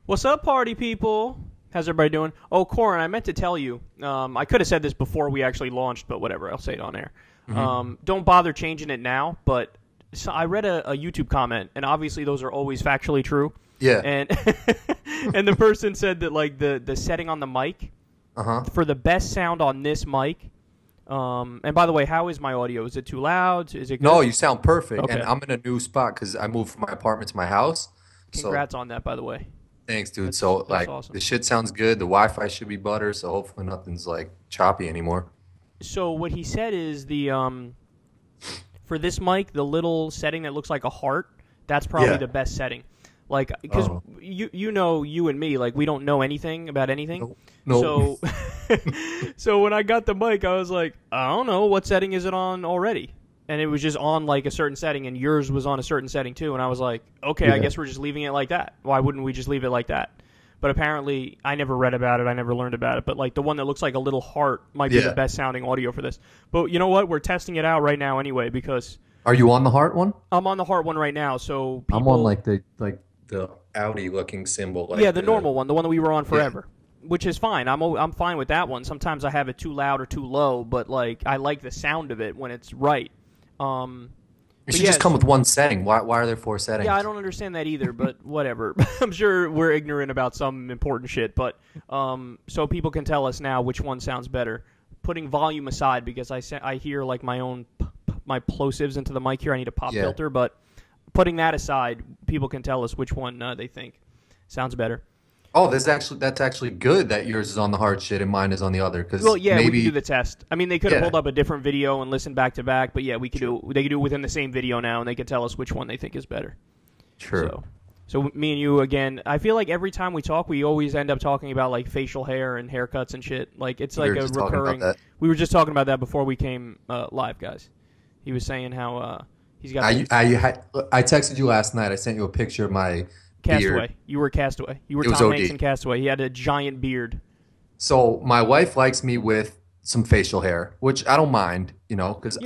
What's up, party people? How's everybody doing? Oh, Corin, I meant to tell you. I could have said this before we actually launched, but whatever. I'll say it on air. Don't bother changing it now, but I read a YouTube comment, and obviously those are always factually true. Yeah. And and the person said that like the setting on the mic for the best sound on this mic. And by the way, how is my audio? Is it too loud? Is it good? No, you sound perfect. Okay. And I'm in a new spot because I moved from my apartment to my house. Congrats on that, by the way. Thanks, dude. That's like awesome. the shit sounds good. The Wi-Fi should be butter, so hopefully nothing's like choppy anymore. So what he said is the for this mic, the little setting that looks like a heart, that's probably the best setting. Like, because you know, you and me, like, we don't know anything about anything. Nope. So, so when I got the mic, I was like, I don't know, what setting is it on already? And it was just on, like, a certain setting, and yours was on a certain setting, too. And I was like, okay, I guess we're just leaving it like that. Why wouldn't we just leave it like that? But apparently, I never read about it. I never learned about it. But, like, the one that looks like a little heart might be the best-sounding audio for this. But you know what? We're testing it out right now anyway, because... Are you on the heart one? I'm on the heart one right now, so people... I'm on, like, the Audi-looking symbol. Like the normal one, the one that we were on forever. Which is fine. I'm fine with that one. Sometimes I have it too loud or too low, but, like, I like the sound of it when it's right. It should just come with one setting. Why are there 4 settings? Yeah, I don't understand that either, but whatever. I'm sure we're ignorant about some important shit, but so people can tell us now which one sounds better. Putting volume aside, because I hear like my plosives into the mic here. I need a pop filter, but putting that aside, people can tell us which one they think sounds better. Oh, that's actually good that yours is on the hard shit and mine is on the other. Well, yeah, we can do the test. I mean, they could have pulled up a different video and listened back to back, but yeah, we could do. They could do it within the same video now, and they could tell us which one they think is better. True. So me and you again. I feel like every time we talk, we always end up talking about like facial hair and haircuts and shit. Like it's like a recurring. We were just talking about that before we came live, guys. He was saying how he's got. I texted you last night. I sent you a picture of my. Castaway. Beard. You were Castaway. You were Tom Hanks in Castaway. He had a giant beard. So my wife likes me with some facial hair, which I don't mind, you know, because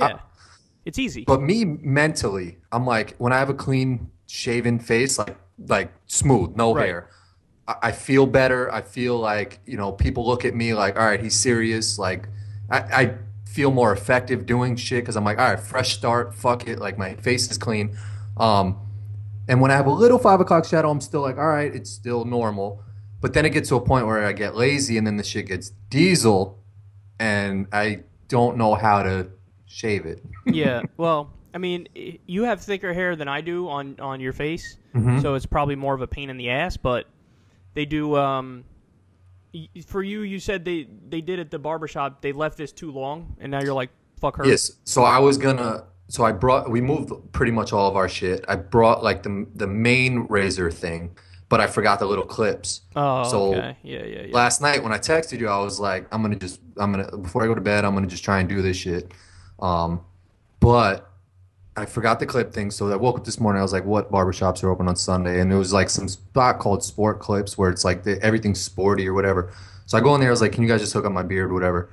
it's easy. But me mentally, I'm like, when I have a clean shaven face, like smooth, no hair, I feel better. I feel like, you know, people look at me like, all right, he's serious. Like I feel more effective doing shit because I'm like, all right, fresh start. Fuck it. Like my face is clean. And when I have a little 5 o'clock shadow, I'm still like, all right, it's still normal. But then it gets to a point where I get lazy and then the shit gets diesel and I don't know how to shave it. Yeah, well, I mean, you have thicker hair than I do on your face, so it's probably more of a pain in the ass, but they do, for you, you said they did at the barbershop, they left this too long, and now you're like, fuck her. Yes, so I was gonna... So we moved pretty much all of our shit. I brought like the main razor thing, but I forgot the little clips. Oh, so okay. Yeah. Last night when I texted you, I was like, before I go to bed, I'm gonna just try and do this shit. But I forgot the clip thing, so I woke up this morning. I was like, what barbershops are open on Sunday? And it was like some spot called Sport Clips where it's like everything's sporty or whatever. So I go in there. I was like, can you guys just hook up my beard, or whatever?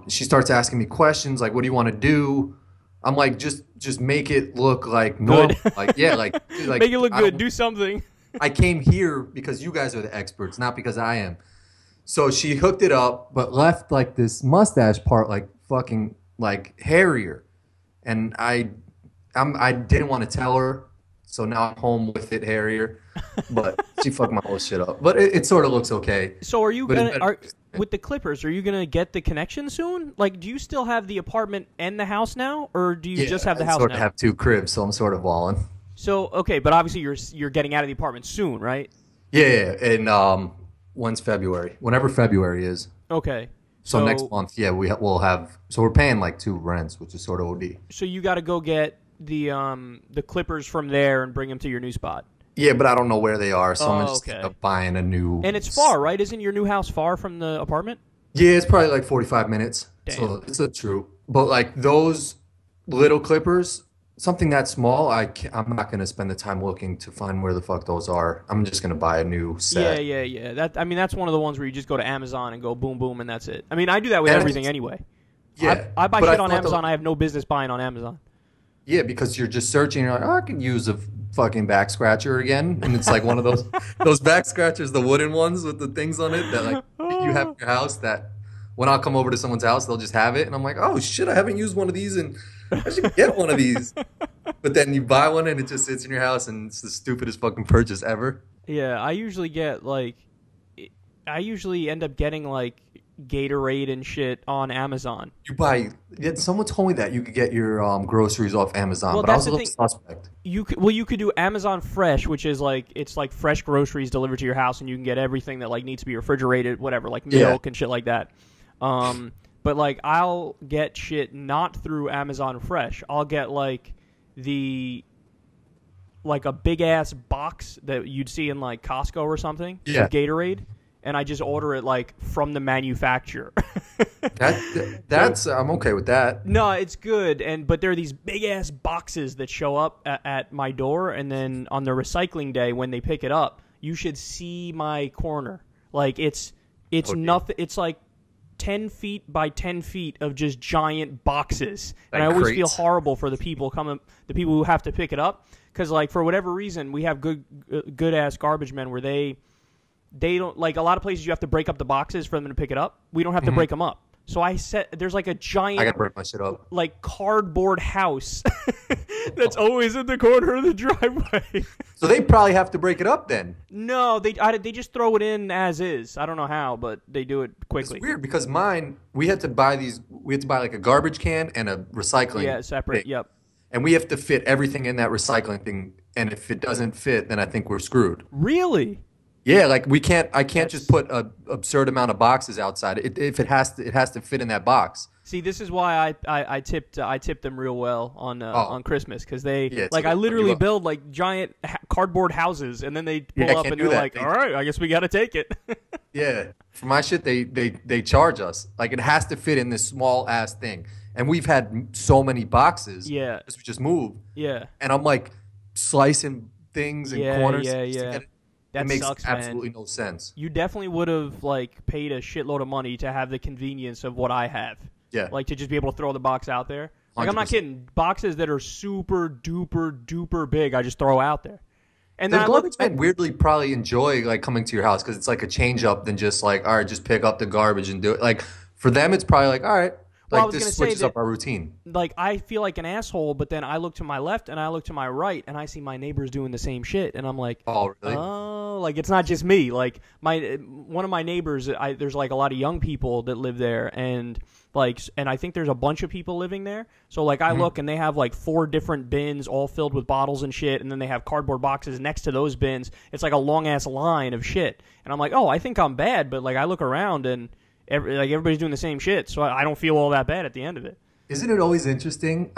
She starts asking me questions like, what do you want to do? I'm like, just make it look like normal. Like, yeah, like make it look good. Do something. I came here because you guys are the experts, not because I am. So she hooked it up, but left like this mustache part like fucking like hairier, and I didn't want to tell her, so now I'm home with it hairier. But she fucked my whole shit up. But it sort of looks okay. So are you with the clippers, are you going to get the connection soon? Like, do you still have the apartment and the house now, or do you just have the house now? I sort of have 2 cribs, so I'm sort of balling. So, okay, but obviously you're getting out of the apartment soon, right? Yeah, and when's February? Whenever February is. Okay. So next month, yeah, we'll have. So we're paying like 2 rents, which is sort of OD. So you got to go get the clippers from there and bring them to your new spot. Yeah, but I don't know where they are, so I'm just end up buying a new... And it's far, right? Isn't your new house far from the apartment? Yeah, it's probably like 45 minutes. Damn. So it's a true. But like those little clippers, something that small, I'm not going to spend the time looking to find where the fuck those are. I'm just going to buy a new set. Yeah. That's one of the ones where you just go to Amazon and go boom, boom, and that's it. I mean, I do that with everything anyway. Yeah. I buy shit on Amazon I have no business buying on Amazon. Yeah, because you're just searching. You're like, oh, I could use a fucking back scratcher again, and it's like one of those back scratchers, the wooden ones with the things on it that like you have in your house. That when I'll come over to someone's house, they'll just have it, and I'm like, oh shit, I haven't used one of these, and I should get one of these. But then you buy one, and it just sits in your house, and it's the stupidest fucking purchase ever. Yeah, I usually get like, I usually end up getting like Gatorade and shit on Amazon. You buy. Yeah, someone told me that you could get your groceries off Amazon, Well, but I that's was a the little thing. suspect. You could do Amazon Fresh, which is like it's like fresh groceries delivered to your house, and you can get everything that like needs to be refrigerated, whatever, like milk and shit like that. But like I'll get shit not through Amazon Fresh. I'll get like a big ass box that you'd see in like Costco or something of Gatorade, and I just order it like from the manufacturer. That's I'm okay with that. No, it's good, but there are these big ass boxes that show up at my door, and then on the recycling day when they pick it up, you should see my corner. Like it's nothing. It's like 10 feet by 10 feet of just giant boxes, and I always feel horrible for the people who have to pick it up, because like for whatever reason we have good ass garbage men where they don't, like, a lot of places you have to break up the boxes for them to pick it up. We don't have to break them up. So there's like a giant, I gotta break my shit up, like cardboard house that's always in the corner of the driveway. So they probably have to break it up then. No, they just throw it in as is. I don't know how, but they do it quickly. It's weird because mine, we had to buy like a garbage can and a recycling. Yeah, separate. thing. Yep. And we have to fit everything in that recycling thing. And if it doesn't fit, then I think we're screwed. Really? Yeah, like I can't just put an absurd amount of boxes outside. If it has to fit in that box. See, this is why I tipped them real well on Christmas, because I literally build like giant cardboard houses, and then they pull up and they're like, all right, I guess we got to take it. Yeah, for my shit they charge us, like it has to fit in this small ass thing, and we've had so many boxes. Yeah, we just moved. Yeah, and I'm like slicing things in corners. Yeah. That makes sucks, absolutely man. no sense. You definitely would have like paid a shitload of money to have the convenience of what I have. Yeah. Like to just be able to throw the box out there. Like 100%. I'm not kidding. Boxes that are super duper duper big, I just throw out there. And the garbage men weirdly probably enjoy like coming to your house because it's like a change up than just like, all right, just pick up the garbage and do it. Like for them, it's probably like, all right. Like, this switches up our routine. Like, I feel like an asshole, but then I look to my left and I look to my right, and I see my neighbors doing the same shit, and I'm like, oh, really? Oh, like, it's not just me. Like, one of my neighbors, there's, like, a lot of young people that live there, and I think there's a bunch of people living there. So, like, I look, and they have, like, 4 different bins all filled with bottles and shit, and then they have cardboard boxes next to those bins. It's, like, a long-ass line of shit. And I'm like, oh, I think I'm bad, but, like, I look around, and everybody's doing the same shit, so I don't feel all that bad at the end of it. Isn't it always interesting?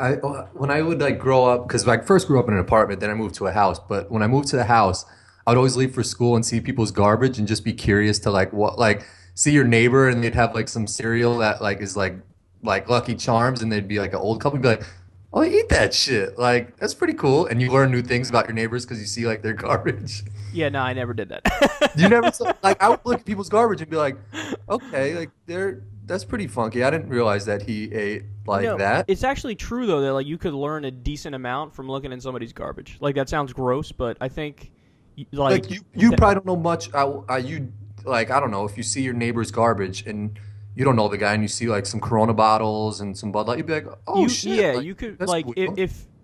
When I would like grow up, because I first grew up in an apartment, then I moved to a house. But when I moved to the house, I would always leave for school and see people's garbage and just be curious to see your neighbor, and they'd have like some cereal that like is like Lucky Charms, and they'd be like an old couple, and be like, oh, eat that shit. Like, that's pretty cool. And you learn new things about your neighbors because you see like their garbage. Yeah, no, I never did that. You never saw, like, I would look at people's garbage and be like, okay, like that's pretty funky. I didn't realize that he ate that. It's actually true though that like you could learn a decent amount from looking in somebody's garbage. Like that sounds gross, but I think you probably don't know much. I don't know if you see your neighbor's garbage and you don't know the guy and you see like some Corona bottles and some Bud Light, you'd be like, oh shit. Yeah, like, you could like cool.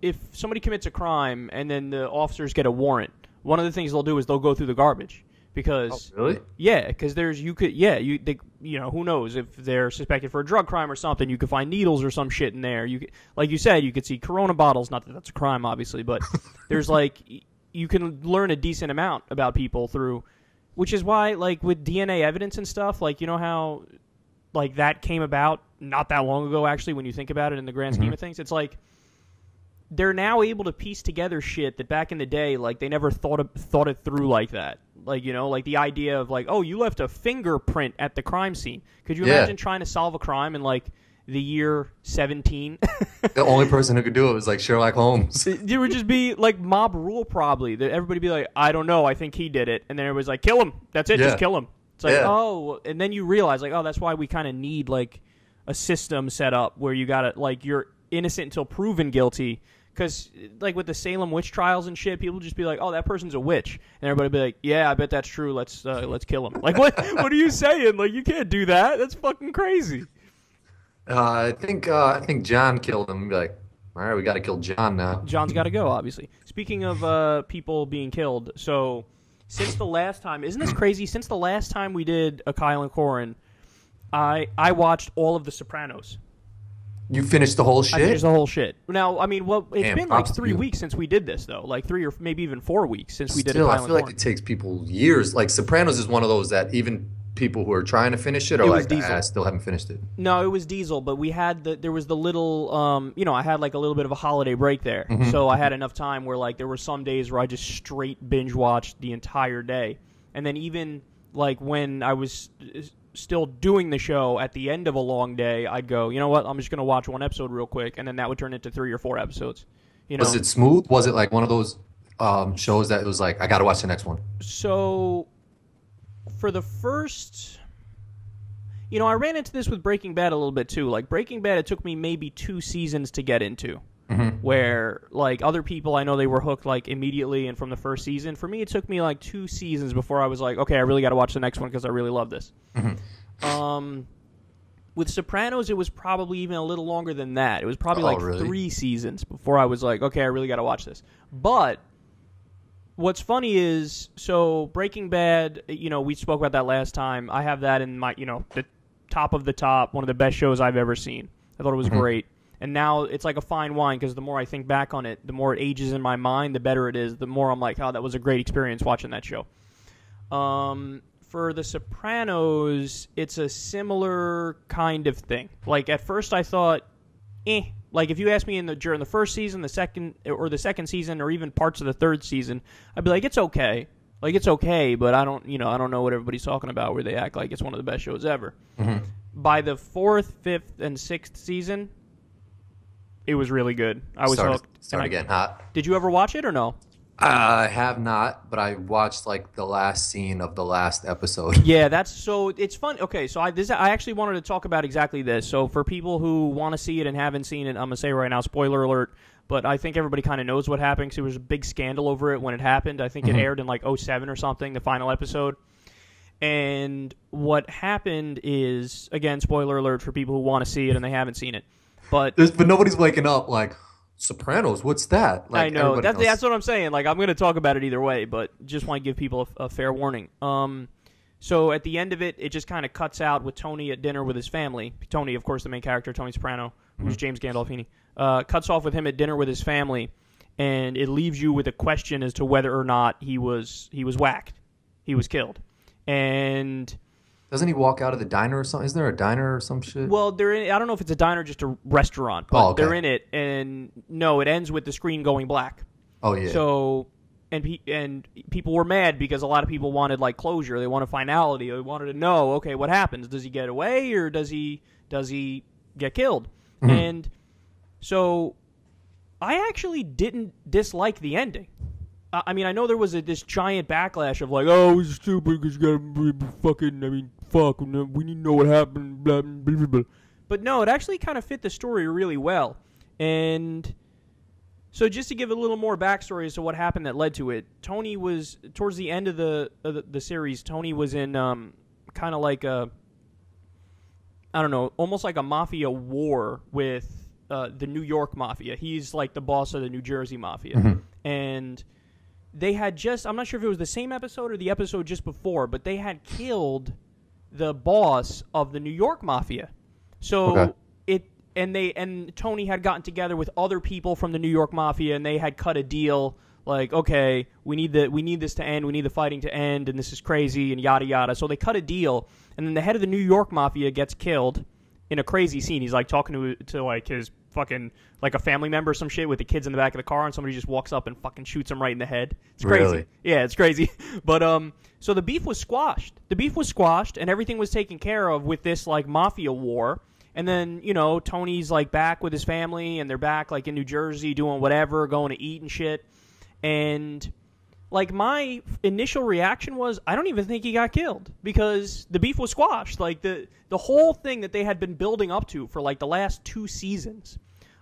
if somebody commits a crime and then the officers get a warrant, one of the things they'll do is they'll go through the garbage. Because really? Yeah, because who knows if they're suspected for a drug crime or something? You could find needles or some shit in there. Like you said, you could see Corona bottles. Not that that's a crime, obviously, but there's like you can learn a decent amount about people through, which is why like with DNA evidence and stuff, like you know how like that came about not that long ago. Actually, when you think about it in the grand scheme of things, it's like they're now able to piece together shit that back in the day, like they never thought it through like that. Like, you know, like the idea of like, oh, you left a fingerprint at the crime scene. Could you imagine trying to solve a crime in like the year 17? The only person who could do it was like Sherlock Holmes. It would just be like mob rule probably. Everybody be like, I don't know, I think he did it. And then everybody's like, kill him. That's it, just kill him. It's like, oh, and then you realize like, oh, that's why we kind of need like a system set up where you got to like you're innocent until proven guilty. Because, like, with the Salem witch trials and shit, people just be like, oh, that person's a witch. And everybody be like, yeah, I bet that's true. Let's kill him. Like, what are you saying? Like, you can't do that. That's fucking crazy. I think John killed him. Be like, all right, we got to kill John now. John's got to go, obviously. Speaking of people being killed, so since the last time, isn't this crazy? Since the last time we did a Kyle and Corin, I watched all of The Sopranos. You finished the whole shit? I finished the whole shit. Now, I mean, it's been like 3 you. weeks since we did this, though. Like 3 or maybe even 4 weeks since we did a Still, Kyle I and feel like Corin. it takes people years. Like Sopranos is one of those that even people who are trying to finish it are like, I still haven't finished it. No, it was Diesel, but we had there was the little, I had like a little bit of a holiday break there. Mm-hmm. So I had enough time where like there were some days where I just straight binge watched the entire day. And then even like when I was still doing the show at the end of a long day, I'd go, you know what, I'm just going to watch one episode real quick, and then that would turn into 3 or 4 episodes. You know? Was it smooth? Was it like one of those shows that it was like, I got to watch the next one? So for the first, I ran into this with Breaking Bad a little bit too. Like Breaking Bad, it took me maybe 2 seasons to get into. Mm-hmm. Where like other people, I know they were hooked like immediately and from the first season. For me, it took me like 2 seasons before I was like, okay, I really got to watch the next one because I really love this. Mm-hmm. With Sopranos, it was probably even a little longer than that. It was probably really? 3 seasons before I was like, okay, I really got to watch this. But what's funny is, so Breaking Bad, we spoke about that last time. I have that in my, the top of the top, one of the best shows I've ever seen. I thought it was great. And now it's like a fine wine because the more I think back on it, the more it ages in my mind, the better it is. The more I'm like, oh, that was a great experience watching that show. For The Sopranos, it's a similar kind of thing. Like, at first I thought, Like, if you asked me during the first season, the second season, or even parts of the third season, I'd be like, it's okay. Like, it's okay, but I don't know what everybody's talking about where they act like it's one of the best shows ever. Mm-hmm. By the 4th, 5th, and 6th season, it was really good. I was hooked. Started getting hot. Did you ever watch it or no? I have not, but I watched like the last scene of the last episode. Yeah, it's fun. Okay, so I actually wanted to talk about exactly this. So for people who want to see it and haven't seen it, I'm going to say right now, spoiler alert, but I think everybody kind of knows what happened because there was a big scandal over it when it happened. I think it aired in like 2007 or something, the final episode. And what happened is, again, spoiler alert for people who want to see it and they haven't seen it. But nobody's waking up like, Sopranos, what's that? Like, I know. That's what I'm saying. Like, I'm going to talk about it either way, but just want to give people a fair warning. So at the end of it, it just kind of cuts out with Tony at dinner with his family. Tony, of course, the main character, Tony Soprano, who's James Gandolfini, cuts off with him at dinner with his family, and it leaves you with a question as to whether or not he was whacked. He was killed. And doesn't he walk out of the diner or something? Isn't there a diner or some shit? Well, they're in. I don't know if it's a diner or just a restaurant, but they're in it. And no, it ends with the screen going black. Oh yeah. So, and people were mad because a lot of people wanted like closure. They wanted finality. They wanted to know, okay, what happens? Does he get away or does he get killed? Mm-hmm. And so, I actually didn't dislike the ending. I mean, I know there was this giant backlash of like, oh, it's stupid because you gotta fucking, fuck, we need to know what happened, blah, blah, blah, blah. But no, it actually kind of fit the story really well. And so just to give a little more backstory as to what happened that led to it, Tony was, towards the end of the series, Tony was in kind of like I don't know, almost like a mafia war with the New York mafia. He's like the boss of the New Jersey mafia. Mm-hmm. And they had I'm not sure if it was the same episode or the episode just before, but they had killed the boss of the New York mafia. So and Tony had gotten together with other people from the New York mafia, and they had cut a deal like, okay, we need this to end, we need the fighting to end, and this is crazy, and yada yada. So they cut a deal, and then the head of the New York mafia gets killed in a crazy scene. He's like talking to like his fucking like a family member or some shit with the kids in the back of the car, and somebody just walks up and fucking shoots him right in the head. It's crazy. Really? Yeah, it's crazy. But so the beef was squashed. And everything was taken care of with this like mafia war. And then, Tony's like back with his family, and they're back like in New Jersey doing whatever, going to eat and shit. And like my initial reaction was, I don't even think he got killed because the beef was squashed. Like the whole thing that they had been building up to for like the last 2 seasons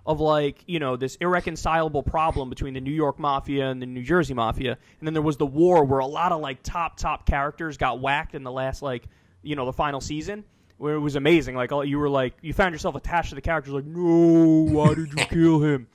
of like, you know, this irreconcilable problem between the New York Mafia and the New Jersey Mafia. And then there was the war where a lot of like top characters got whacked in the last, like, you know, the final season, where it was amazing. Like, you were like, you found yourself attached to the characters, like, no, why did you kill him?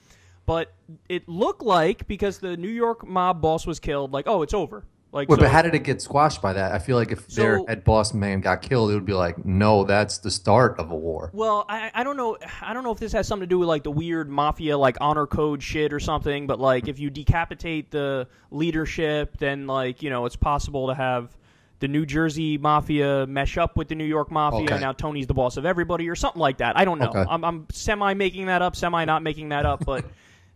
But it looked like, because the New York mob boss was killed, like, oh, it's over. Like, But how did it get squashed by that? I feel like if their head boss man got killed, it would be like, no, that's the start of a war. Well, I don't know. I don't know if this has something to do with like the weird mafia like honor code shit or something. But like, if you decapitate the leadership, then like, you know, it's possible to have the New Jersey Mafia mesh up with the New York Mafia. Okay. Now Tony's the boss of everybody or something like that. I don't know. Okay. I'm semi making that up, semi not making that up, but.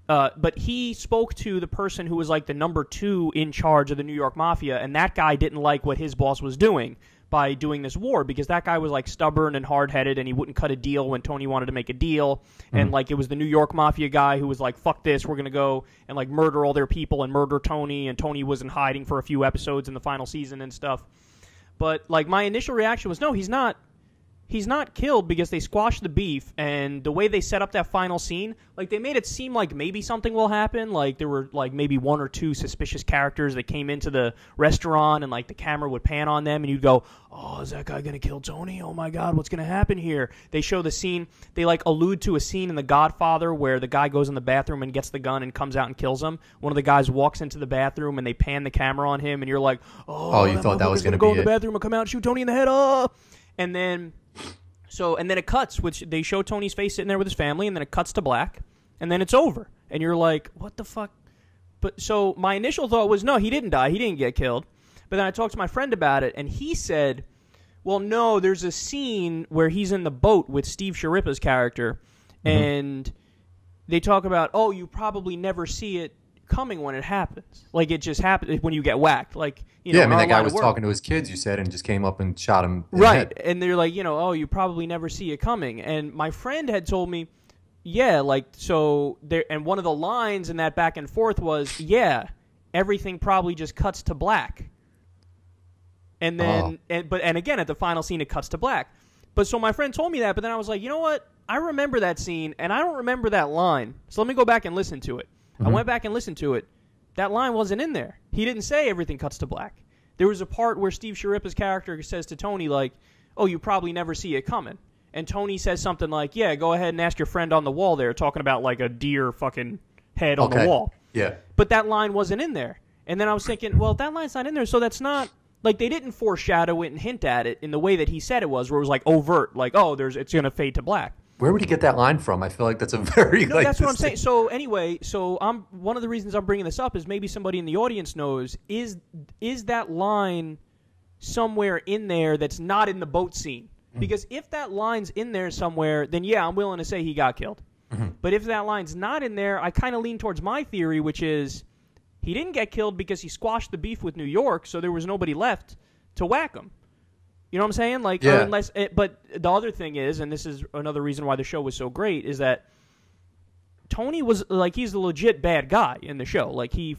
But he spoke to the person who was like the number 2 in charge of the New York Mafia, and that guy didn't like what his boss was doing by doing this war, because that guy was like stubborn and hard-headed, and he wouldn't cut a deal when Tony wanted to make a deal. And like, it was the New York Mafia guy who was like, fuck this, we're going to go and like murder all their people and murder Tony, and Tony was in hiding for a few episodes in the final season and stuff. But like, my initial reaction was, no, he's not. He's not killed, because they squashed the beef, and the way they set up that final scene, like, they made it seem like maybe something will happen. Like, there were, like, maybe 1 or 2 suspicious characters that came into the restaurant, and, like, the camera would pan on them, and you'd go, oh, is that guy going to kill Tony? Oh, my God, what's going to happen here? They show the scene. They, like, allude to a scene in The Godfather where the guy goes in the bathroom and gets the gun and comes out and kills him. One of the guys walks into the bathroom, and they pan the camera on him, and you're like, oh, you thought that was going to go in the bathroom and come out and shoot Tony in the head. Oh! And then it cuts, which they show Tony's face sitting there with his family, and then it cuts to black, and then it's over. And you're like, what the fuck? But so my initial thought was, no, he didn't die. He didn't get killed. But then I talked to my friend about it, and he said, well, no, there's a scene where he's in the boat with Steve Sharippa's character, and they talk about, oh, you probably never see it coming when it happens. Like, it just happens when you get whacked. Like, you know, I mean, that guy was talking to his kids, you said, and just came up and shot him in the head. And they're like, you know, oh, you probably never see it coming. And my friend had told me, yeah, like, so there, and one of the lines in that back and forth was, yeah, everything probably just cuts to black. And then, and again, at the final scene, it cuts to black. But so my friend told me that, but then I was like, you know what? I remember that scene, and I don't remember that line. So let me go back and listen to it. I went back and listened to it. That line wasn't in there. He didn't say everything cuts to black. There was a part where Steve Sharippa's character says to Tony, like, oh, you probably never see it coming. And Tony says something like, yeah, go ahead and ask your friend on the wall there, talking about, like, a deer fucking head on the wall. Yeah. But that line wasn't in there. And then I was thinking, well, if that line's not in there, so that's not, like, they didn't foreshadow it and hint at it in the way that he said it was, where it was, like, overt, like, oh, it's going to fade to black. Where would he get that line from? I feel like that's a very no. That's what I'm saying. So anyway, one of the reasons I'm bringing this up is maybe somebody in the audience knows, is that line somewhere in there that's not in the boat scene? Because if that line's in there somewhere, then yeah, I'm willing to say he got killed. But if that line's not in there, I kind of lean towards my theory, which is he didn't get killed because he squashed the beef with New York, so there was nobody left to whack him. You know what I'm saying? Like, yeah. But the other thing is, and this is another reason why the show was so great, is that Tony was, like, he's a legit bad guy in the show. Like, he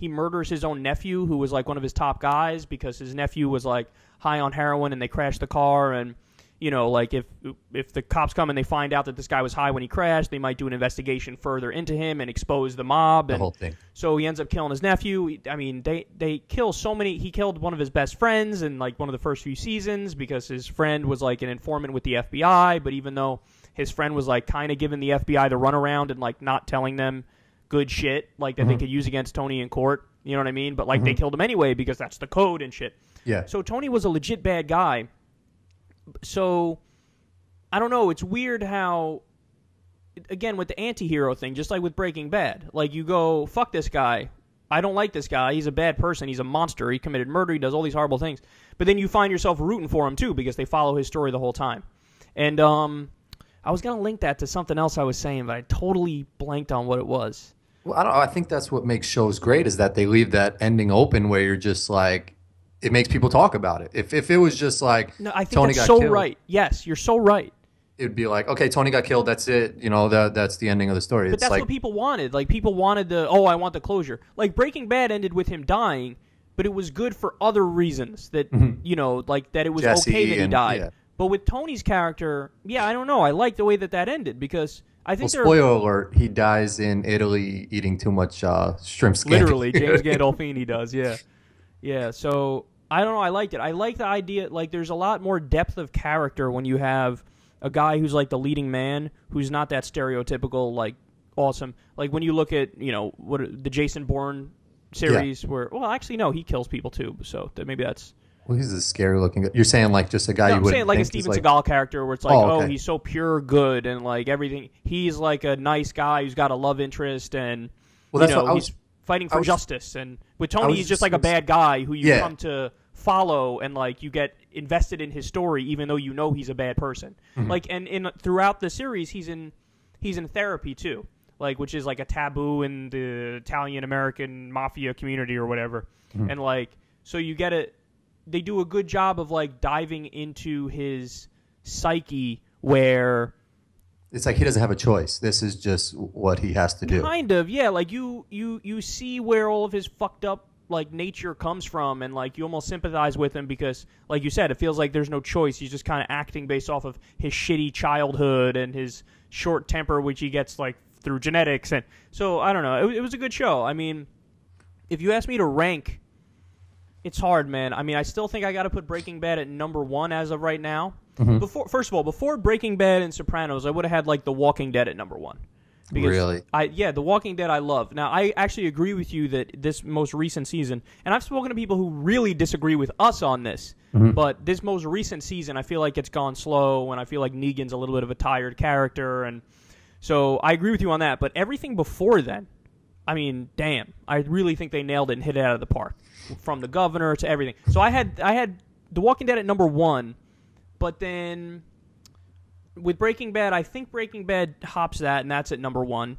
murders his own nephew, who was, like, one of his top guys, because his nephew was, like, high on heroin, and they crashed the car, and, you know, like, if the cops come and they find out that this guy was high when he crashed, they might do an investigation further into him and expose the mob. And the whole thing. So he ends up killing his nephew. I mean, they kill so many. He killed one of his best friends in, like, one of the first few seasons, because his friend was, like, an informant with the FBI, but even though his friend was, like, kind of giving the FBI the runaround and, like, not telling them good shit, like, that they could use against Tony in court, you know what I mean? But, like, they killed him anyway because that's the code and shit. Yeah. So Tony was a legit bad guy. So, I don't know, it's weird how, again, with the anti-hero thing, just like with Breaking Bad, like, you go, fuck this guy, I don't like this guy, he's a bad person, he's a monster, he committed murder, he does all these horrible things, but then you find yourself rooting for him, too, because they follow his story the whole time. And, I was going to link that to something else I was saying, but I totally blanked on what it was. Well, I think that's what makes shows great, is that they leave that ending open where you're just like, it makes people talk about it. If it was just like, no, I think Tony that's got so killed, right. Yes, you're so right. It would be like, okay, Tony got killed, that's it. You know, that's the ending of the story. But that's like, what people wanted. Like, people wanted I want the closure. Like, Breaking Bad ended with him dying, but it was good for other reasons. That, you know, like, that it was Jesse okay that he died. Yeah. But with Tony's character, yeah, I don't know. I like the way that ended, because I think Well, spoiler alert: he dies in Italy eating too much shrimp scampi. Literally, James Gandolfini does. Yeah, yeah. So I don't know. I liked it. I like the idea. Like, there's a lot more depth of character when you have a guy who's like the leading man, who's not that stereotypical like awesome. Like when you look at the Jason Bourne series, where actually no, he kills people too. So maybe that's. Well, he's a scary looking guy. You're saying like just a guy No, you I'm wouldn't saying like a think Steven is, like, Seagal character where it's like, okay. he's so pure good and like everything. He's like a nice guy who's got a love interest and he's fighting for justice. And with Tony, he's just like a bad guy who you come to follow and like you get invested in his story even though you know he's a bad person. Mm-hmm. Like and throughout the series he's in therapy too. Like which is like a taboo in the Italian American mafia community or whatever. Mm-hmm. And like so you get it. They do a good job of like diving into his psyche where it's like he doesn't have a choice. This is just what he has to do. Kind of, yeah. Like you see where all of his fucked up like nature comes from, and like you almost sympathize with him because, like you said, it feels like there's no choice. He's just kind of acting based off of his shitty childhood and his short temper, which he gets like through genetics. And so I don't know. It was a good show. I mean, if you ask me to rank. It's hard, man. I mean, I still think I got to put Breaking Bad at number 1 as of right now. Mm-hmm. First of all, before Breaking Bad and Sopranos, I would have had like The Walking Dead at number 1. Really? The Walking Dead I love. Now, I actually agree with you that this most recent season, and I've spoken to people who really disagree with us on this, but this most recent season, I feel like it's gone slow, and I feel like Negan's a little bit of a tired character, and so I agree with you on that. But everything before then, I mean, damn, I really think they nailed it and hit it out of the park. From The Governor to everything. So I had The Walking Dead at number 1, but then with Breaking Bad, I think Breaking Bad hops that, and that's at number 1.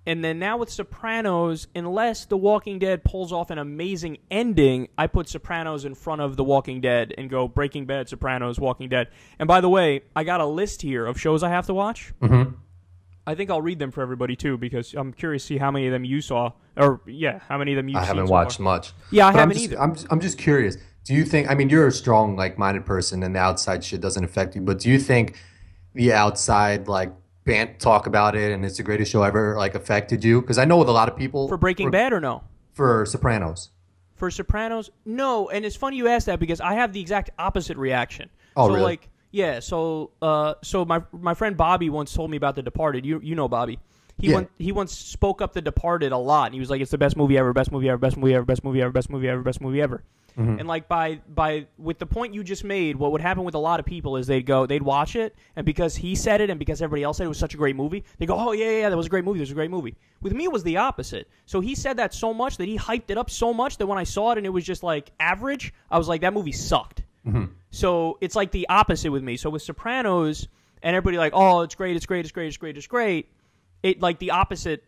And then now with Sopranos, unless The Walking Dead pulls off an amazing ending, I put Sopranos in front of The Walking Dead and go Breaking Bad, Sopranos, Walking Dead. And by the way, I got a list here of shows I have to watch. Mm-hmm. I think I'll read them for everybody, too, because I'm curious to see how many of them you saw. Or, how many of them you've seen. I haven't watched much. Yeah, I haven't either. I'm just curious. Do you think, I mean, you're a strong, like-minded person, and the outside shit doesn't affect you, but do you think the outside, like, talk about it and it's the greatest show ever, like, affected you? Because I know with a lot of people... For Breaking Bad or no? For Sopranos. For Sopranos? No, and it's funny you ask that because I have the exact opposite reaction. Oh, really? Like, yeah, so my friend Bobby once told me about The Departed. You know Bobby. He once spoke up The Departed a lot, and he was like, "It's the best movie ever, best movie ever, best movie ever, best movie ever, best movie ever, best movie ever." Mm-hmm. And like by with the point you just made, what would happen with a lot of people is they'd watch it, and because he said it and because everybody else said it was such a great movie, they go, "Oh yeah, that was a great movie. That was a great movie." With me, it was the opposite. So he said that so much that he hyped it up so much that when I saw it and it was just like average, I was like, "That movie sucked." Mm-hmm. So it's like the opposite with me. So with Sopranos, and everybody like, "Oh, it's great, it's great, it's great, it's great, it's great." It like the opposite.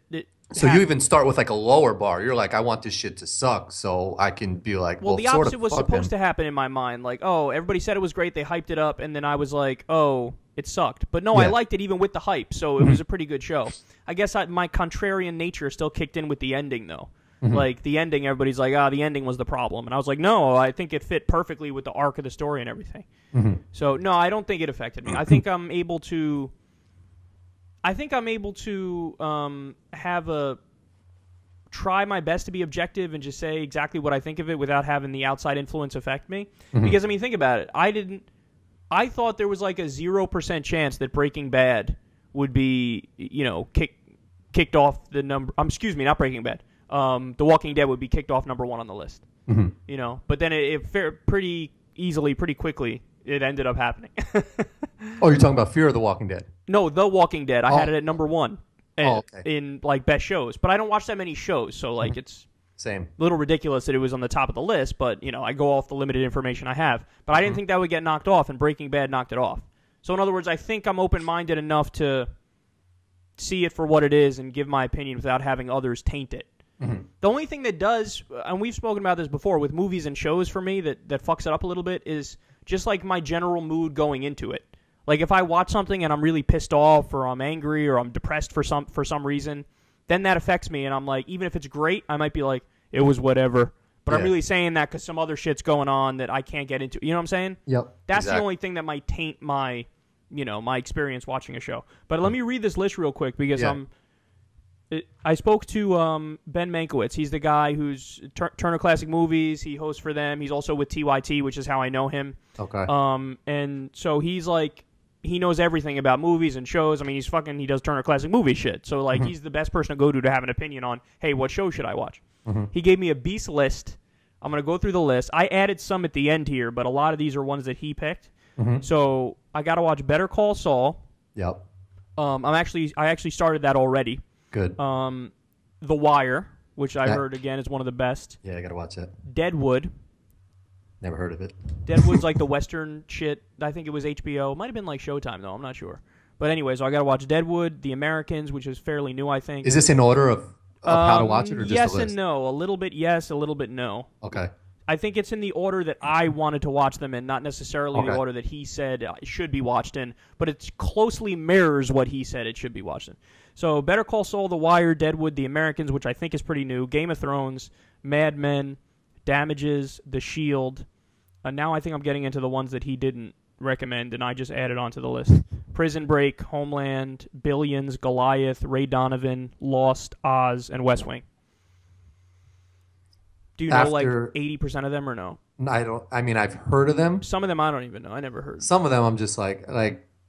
So you even start with like a lower bar. You're like, I want this shit to suck, so I can be like, well, the opposite was supposed to happen in my mind. Like, oh, everybody said it was great, they hyped it up, and then I was like, oh, it sucked. But no, I liked it even with the hype, so it was a pretty good show. I guess my contrarian nature still kicked in with the ending, though. Mm-hmm. Like the ending, everybody's like, the ending was the problem, and I was like, no, I think it fit perfectly with the arc of the story and everything. Mm-hmm. So no, I don't think it affected me. I think I'm able to. Try my best to be objective and just say exactly what I think of it without having the outside influence affect me. Mm-hmm. Because, I mean, think about it. I thought there was like a 0% chance that Breaking Bad would be, kicked off the number. Excuse me, not Breaking Bad. The Walking Dead would be kicked off number 1 on the list. Mm-hmm. But then it pretty easily, pretty quickly, it ended up happening. Oh, you're talking about Fear of the Walking Dead? No, The Walking Dead. I had it at number 1 in like best shows. But I don't watch that many shows, so like it's same. A little ridiculous that it was on the top of the list, but I go off the limited information I have. But I didn't think that would get knocked off, and Breaking Bad knocked it off. So in other words, I think I'm open-minded enough to see it for what it is and give my opinion without having others taint it. Mm-hmm. The only thing that does, and we've spoken about this before, with movies and shows for me that fucks it up a little bit is just like my general mood going into it. Like if I watch something and I'm really pissed off or I'm angry or I'm depressed for some reason, then that affects me, and I'm like, even if it's great, I might be like, it was whatever. But I'm really saying that because some other shit's going on that I can't get into. You know what I'm saying? Yep. That's the only thing that might taint my my experience watching a show. But let me read this list real quick because I spoke to Ben Mankiewicz. He's the guy who's Turner Classic Movies. He hosts for them. He's also with TYT, which is how I know him. Okay. And so he's like, he knows everything about movies and shows. I mean, he does Turner Classic Movie shit. So like, he's the best person to go to have an opinion on, hey, what show should I watch? He gave me a beast list. I'm going to go through the list. I added some at the end here, but a lot of these are ones that he picked. So I got to watch Better Call Saul. Yep. I actually started that already. Good. The Wire, which I heard again is one of the best. Yeah, I gotta watch it. Deadwood. Never heard of it. Deadwood's like the Western shit. I think it was HBO. Might have been like Showtime though. I'm not sure. But anyway, so I gotta watch Deadwood, The Americans, which is fairly new, I think. Is this in order of how to watch it, or just yes the list? And no? A little bit yes, a little bit no. Okay. I think it's in the order that I wanted to watch them in, not necessarily the order that he said it should be watched in, but it closely mirrors what he said it should be watched in. So Better Call Saul, The Wire, Deadwood, The Americans, which I think is pretty new, Game of Thrones, Mad Men, Damages, The Shield. Now I think I'm getting into the ones that he didn't recommend, and I just added onto the list. Prison Break, Homeland, Billions, Goliath, Ray Donovan, Lost, Oz, and West Wing. Do you know like 80% of them or no? I don't. I mean, I've heard of them. Some of them I don't even know. I never heard. Some of them I'm just like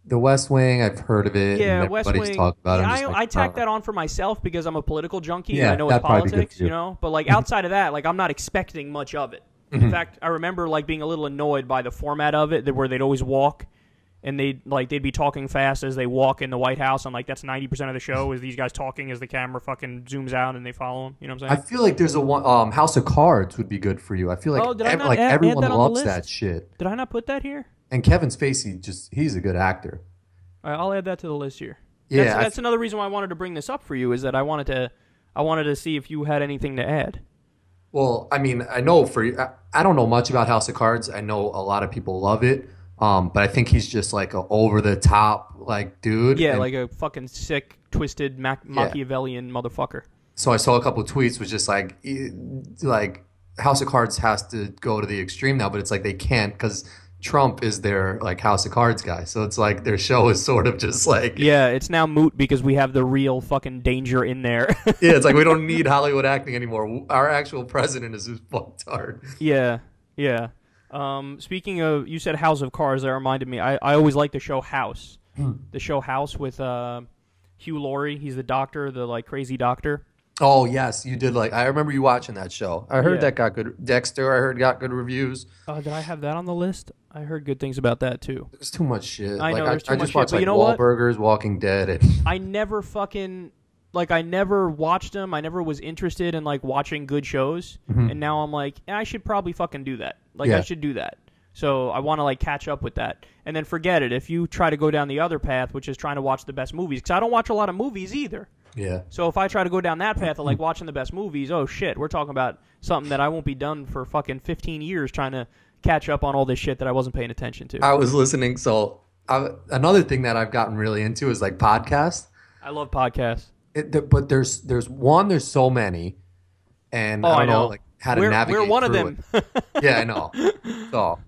the West Wing. I've heard of it. Yeah, and West everybody's Wing. talked about it. I tack that on for myself because I'm a political junkie. Yeah, and I know it's politics, you know. But like outside of that, like I'm not expecting much of it. In fact, I remember like being a little annoyed by the format of it, where they'd always walk. And they'd be talking fast as they walk in the White House. I'm like, that's 90% of the show is these guys talking as the camera fucking zooms out and they follow them. You know what I'm saying? I feel like there's a one House of Cards would be good for you. I feel like everyone loves that shit. Did I not put that here? And Kevin Spacey he's a good actor. All right, I'll add that to the list here. Yeah, that's another reason why I wanted to bring this up for you is that I wanted to see if you had anything to add. Well, I mean, I know I don't know much about House of Cards. I know a lot of people love it. But I think he's just like a over the top like dude. Yeah, like a fucking sick, twisted Machiavellian motherfucker. So I saw a couple of tweets was just like House of Cards has to go to the extreme now, but it's like they can't because Trump is their like House of Cards guy. So it's like their show is sort of just like it's now moot because we have the real fucking danger in there. Yeah, it's like we don't need Hollywood acting anymore. Our actual president is just fucked hard. Yeah. Speaking of, you said House of Cards, that reminded me. I always liked the show House. The show House with Hugh Laurie. He's the doctor, the like crazy doctor. Oh yes, you did. I remember you watching that show. I heard that got good. Dexter, I heard got good reviews. Did I have that on the list? I heard good things about that too. There's too much shit. I know there's too much just shit. watched But you know Wahlburgers, Walking Dead. And I never fucking I never watched them. I never was interested in like watching good shows. And now I'm like, I should probably fucking do that. I should do that. So I want to like catch up with that. And then forget it. If you try to go down the other path, which is trying to watch the best movies, because I don't watch a lot of movies either. Yeah. So if I try to go down that path of like watching the best movies, oh shit, we're talking about something that I won't be done for fucking 15 years trying to catch up on all this shit that I wasn't paying attention to. I was listening. So another thing that I've gotten really into is like podcasts. I love podcasts. But there's so many, and I don't know like how to navigate. We're one of them. Yeah, I know. So,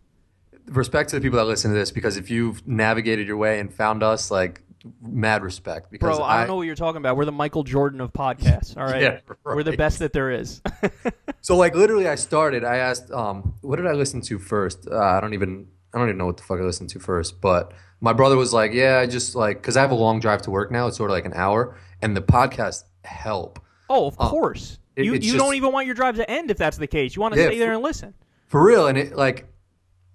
respect to the people that listen to this, because if you've navigated your way and found us, like, mad respect. Because bro, I don't know what you're talking about. We're the Michael Jordan of podcasts. All right, yeah, right. We're the best that there is. So, like, literally, I asked, what did I listen to first? I don't even know what the fuck I listened to first, but my brother was like, yeah, I just like, because I have a long drive to work now. It's sort of like an hour. And the podcasts help. Oh, of course. You don't even want your drive to end if that's the case. You want to stay there and listen. For real. And it like,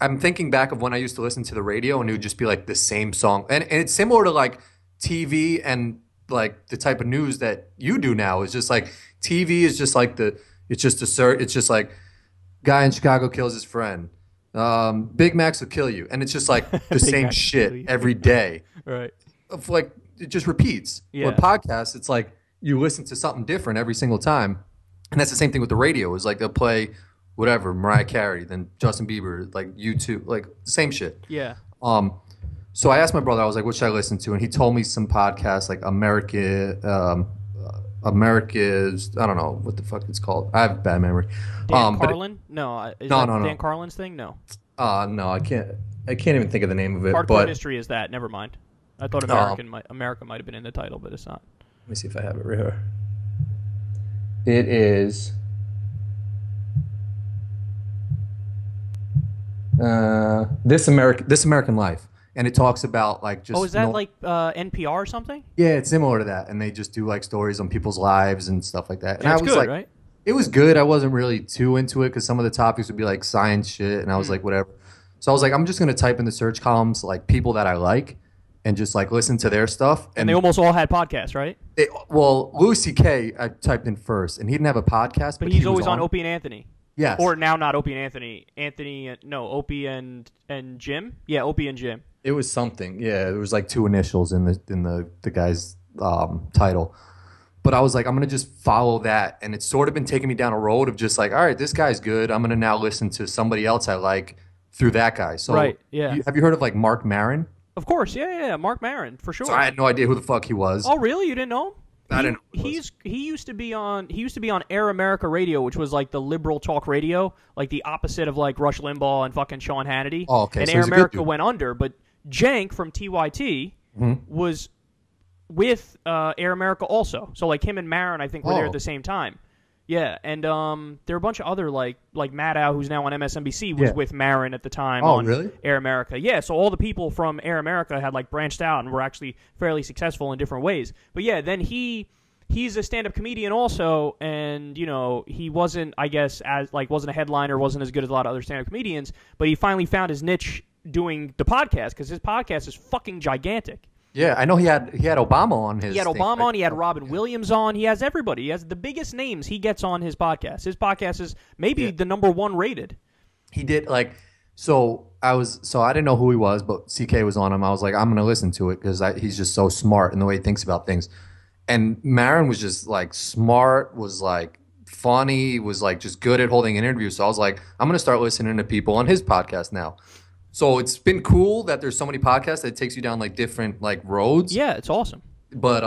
I'm thinking back of when I used to listen to the radio and it would just be like the same song. And it's similar to like TV and like the type of news that you do now. It's just like TV is just like it's just like guy in Chicago kills his friend. Big Macs will kill you. And it's just like the same shit every day. Right. Of like, it just repeats. Yeah. With podcasts, it's like you listen to something different every single time. And that's the same thing with the radio. It's like they'll play whatever, Mariah Carey, then Justin Bieber, like YouTube, like same shit. Yeah. So I asked my brother, I was like, what should I listen to? And he told me some podcasts like America's, I don't know what the fuck it's called. I have bad memory. Dan Carlin? No. Is that no. Dan Carlin's thing? No. No, I can't. I can't even think of the name of it. Hardcore But History is that. Never mind. I thought America might have been in the title, but it's not. let me see if I have it right here. It is. This American Life, and it talks about like just. Oh, is that like NPR or something? Yeah, it's similar to that, and they just do like stories on people's lives and stuff like that. And Yeah, I it's was good, like, right? it was good. I wasn't really too into it because some of the topics would be like science shit, and I was like, whatever. So I was like, I'm just gonna type in the search columns like people that I like, and just like listen to their stuff. And they almost all had podcasts, right? Well, Louis C.K. I typed in first, and he didn't have a podcast, But he he's was always on Opie and Anthony. Yes. Or now not Opie and Anthony. Opie and Jim. Yeah, Opie and Jim. It was something. Yeah, there was like two initials in the guy's title. But I was like, I'm gonna just follow that, and it's sort of been taking me down a road of just like, all right, this guy's good. I'm gonna now listen to somebody else I like through that guy. So, right? Yeah. Have you heard of like Mark Maron? Of course. Yeah. Mark Maron for sure. So I had no idea who the fuck he was. Oh, really? You didn't know him? I didn't know He used to be on Air America Radio, which was like the liberal talk radio, like the opposite of like Rush Limbaugh and fucking Sean Hannity. Oh, okay. And So Air he's a good America dude. went under, but Jank from TYT was with Air America also. So like him and Maron, I think, were there at the same time. Yeah, and there were a bunch of other like Maddow, who's now on MSNBC, was with Maron at the time on really? Air America. Yeah, so all the people from Air America had like branched out and were actually fairly successful in different ways. But yeah, then he's a stand-up comedian also, and you know he wasn't, I guess, wasn't a headliner, wasn't as good as a lot of other stand-up comedians, but he finally found his niche doing the podcast because his podcast is fucking gigantic. Yeah, I know he had Obama on his. He had thing, Obama right? on. He had Robin Williams on. He has everybody. He has the biggest names he gets on his podcast. His podcast is maybe the number one rated. He did like. So I didn't know who he was, but CK was on him. I was like, I'm gonna listen to it because he's just so smart in the way he thinks about things. And Maron was just like smart, was like funny, was like just good at holding an interview. So I was like, I'm gonna start listening to people on his podcast now. So it's been cool that there's so many podcasts that takes you down like different like roads. Yeah, it's awesome. But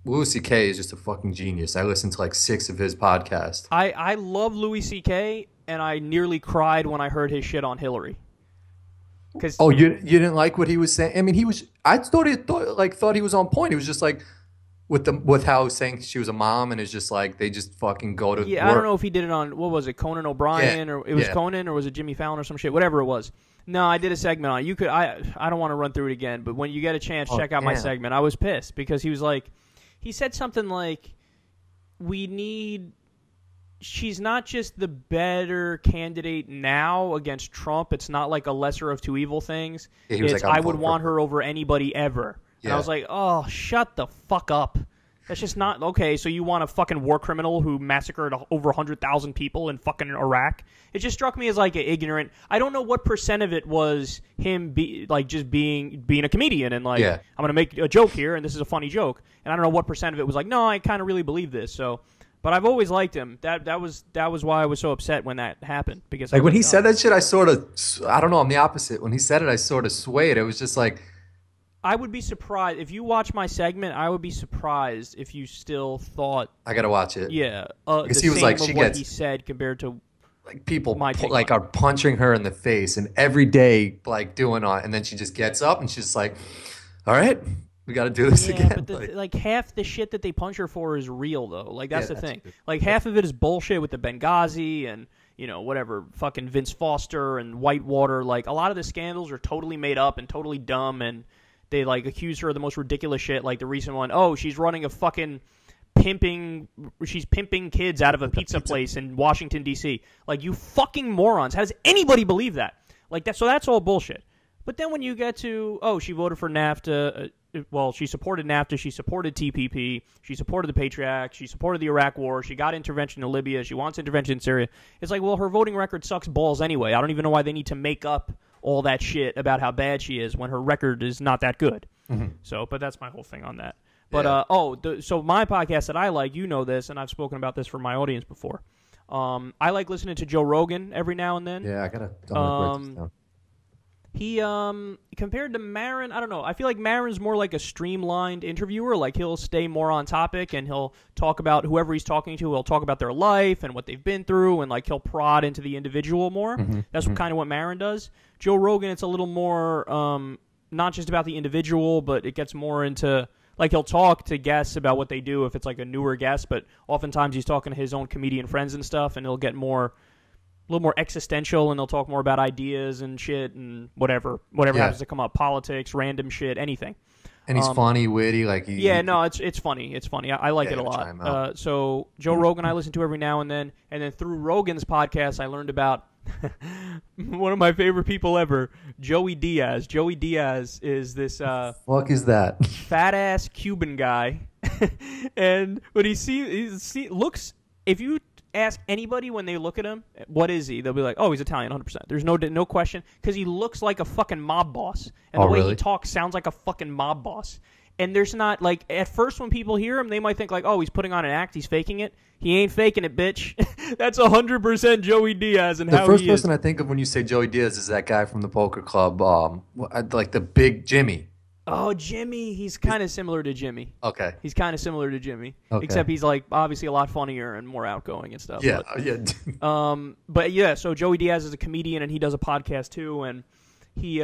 Louis C.K. is just a fucking genius. I listened to like 6 of his podcasts. I love Louis C.K. and I nearly cried when I heard his shit on Hillary. Oh, you didn't like what he was saying? I mean, I thought he was on point. He was just like with how he was saying she was a mom, and it's just like they just fucking go to work. I don't know if he did it on, what was it, Conan O'Brien, or it was Conan, or was it Jimmy Fallon or some shit, whatever it was. No, I did a segment on it. I don't want to run through it again, but when you get a chance, check out my segment. I was pissed because he said something like, she's not just the better candidate now against Trump. It's not like a lesser of two evil things. Yeah, like, I would want her over anybody ever. And I was like, oh, shut the fuck up. That's just not okay. So you want a fucking war criminal who massacred over 100,000 people in fucking Iraq? It just struck me as like an ignorant. I don't know what percent of it was him just being a comedian and like I'm gonna make a joke here and this is a funny joke. And I don't know what percent of it was like, no, I kind of really believe this. So, but I've always liked him. That was why I was so upset when that happened, because like when he said that shit, I don't know. I'm the opposite. When he said it, I sort of swayed. It was just like. I would be surprised if you watch my segment. I would be surprised if you still thought I gotta watch it. Yeah, because he was like, he said compared to like people are punching her in the face and every day like doing on, and then she just gets up and she's like, "All right, we got to do this again." But like half the shit that they punch her for is real though. Like that's the thing. True. Like half of it is bullshit with the Benghazi and whatever fucking Vince Foster and Whitewater. Like a lot of the scandals are totally made up and totally dumb and. They like accuse her of the most ridiculous shit, like the recent one. Oh, she's running a fucking she's pimping kids out of a pizza place in Washington D.C. Like, you fucking morons! How does anybody believe that? Like that, so that's all bullshit. But then when you get to she voted for NAFTA. Well, she supported NAFTA. She supported TPP. She supported the Patriot Act. She supported the Iraq War. She got intervention in Libya. She wants intervention in Syria. It's like, well, her voting record sucks balls anyway. I don't even know why they need to make up all that shit about how bad she is when her record is not that good. Mm-hmm. So, but that's my whole thing on that. But so my podcast that I like, this, and I've spoken about this for my audience before. I like listening to Joe Rogan every now and then. Yeah, I gotta write this down. He compared to Maron, I don't know. I feel like Maron's more like a streamlined interviewer. Like he'll stay more on topic and he'll talk about whoever he's talking to. He'll talk about their life and what they've been through, and like he'll prod into the individual more. That's kind of what Maron does. Joe Rogan, it's a little more not just about the individual, but it gets more into like he'll talk to guests about what they do if it's like a newer guest, but oftentimes he's talking to his own comedian friends and stuff, and it'll get a little more existential, and they'll talk more about ideas and shit and whatever happens to come up, politics, random shit, anything. And he's funny, witty, like it's funny. It's funny. I like it a lot. So Joe Rogan, I listen to every now and then through Rogan's podcast, I learned about one of my favorite people ever, Joey Diaz. Joey Diaz is this fuck is that fat ass Cuban guy, and when he looks, if you ask anybody when they look at him, what is he? They'll be like, oh, he's Italian, 100%. There's no question, because he looks like a fucking mob boss. And the way he talks sounds like a fucking mob boss. And there's not, like, at first when people hear him, they might think, like, oh, he's putting on an act, he's faking it. He ain't faking it, bitch. That's 100% Joey Diaz and how he is. The first person I think of when you say Joey Diaz is that guy from the poker club, like the big Jimmy. Oh, Jimmy. He's kind of similar to Jimmy. Okay. He's kind of similar to Jimmy. Okay. Except he's, like, obviously a lot funnier and more outgoing and stuff. Yeah, But, yeah, so Joey Diaz is a comedian, and he does a podcast, too. And he,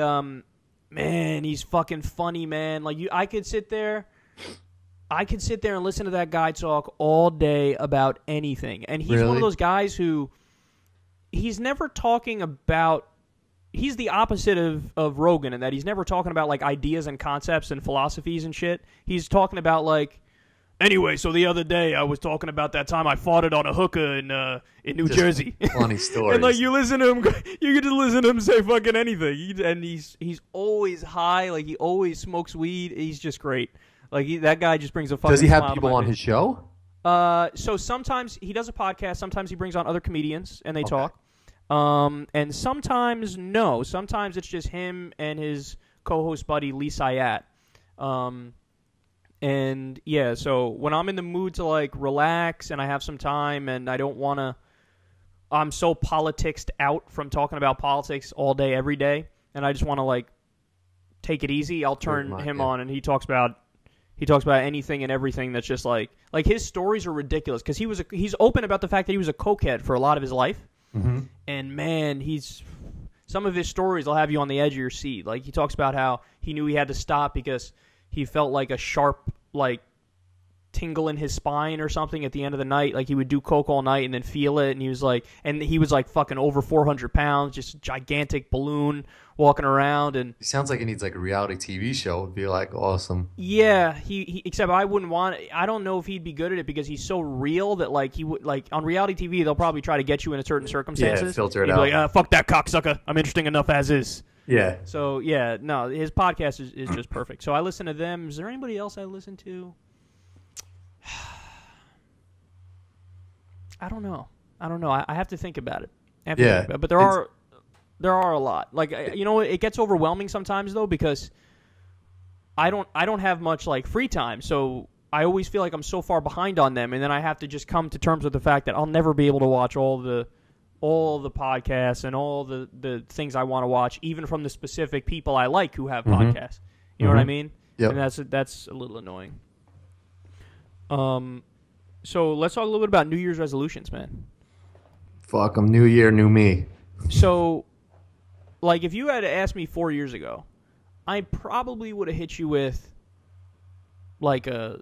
man, he's fucking funny, man. Like, I could sit there and listen to that guy talk all day about anything. And he's one of those guys who he's never talking about. He's the opposite of Rogan in that he's never talking about, like, ideas and concepts and philosophies and shit. He's talking about, like, anyway, so the other day I was talking about that time I fought it on a hookah in New Jersey. Funny stories. And, like, you listen to him, you can just listen to him say fucking anything. And he's always high. Like, he always smokes weed. He's just great. Like, that guy just brings a fucking Does he have smile people on his show? So sometimes he does a podcast. Sometimes he brings on other comedians and they talk. And sometimes no. Sometimes it's just him and his co-host buddy Lee Syatt. And yeah, so when I'm in the mood to like relax and I have some time and I don't want to, I'm so politicsed out from talking about politics all day every day, and I just want to like take it easy, I'll turn him on, and he talks about anything and everything that's just like his stories are ridiculous because he's open about the fact that he was a cokehead for a lot of his life. And man, some of his stories will have you on the edge of your seat. Like he talks about how he knew he had to stop because he felt like a sharp like tingle in his spine or something at the end of the night. Like he would do coke all night and then feel it, and he was like fucking over 400 pounds, just a gigantic balloon walking around. And he sounds like he needs like a reality TV show. Would be like awesome. Yeah, he except I wouldn't want it. I don't know if he'd be good at it because he's so real that like he would, like on reality TV they'll probably try to get you in a certain circumstances. Yeah, filter it He'd out. be like, fuck that cocksucker. I'm interesting enough as is. Yeah. So yeah, no, his podcast is just perfect. So I listen to them. Is there anybody else I listen to? I don't know. I have to think about it. But there are a lot. Like it gets overwhelming sometimes though because I don't have much like free time, so I always feel like I'm so far behind on them, and then I have to just come to terms with the fact that I'll never be able to watch all the podcasts and all the things I want to watch, even from the specific people I like who have podcasts. You know what I mean? Yep. And that's a little annoying. So let's talk a little bit about New Year's resolutions, man. Fuck 'em. New year, new me. So, like, if you had asked me 4 years ago, I probably would have hit you with, like, a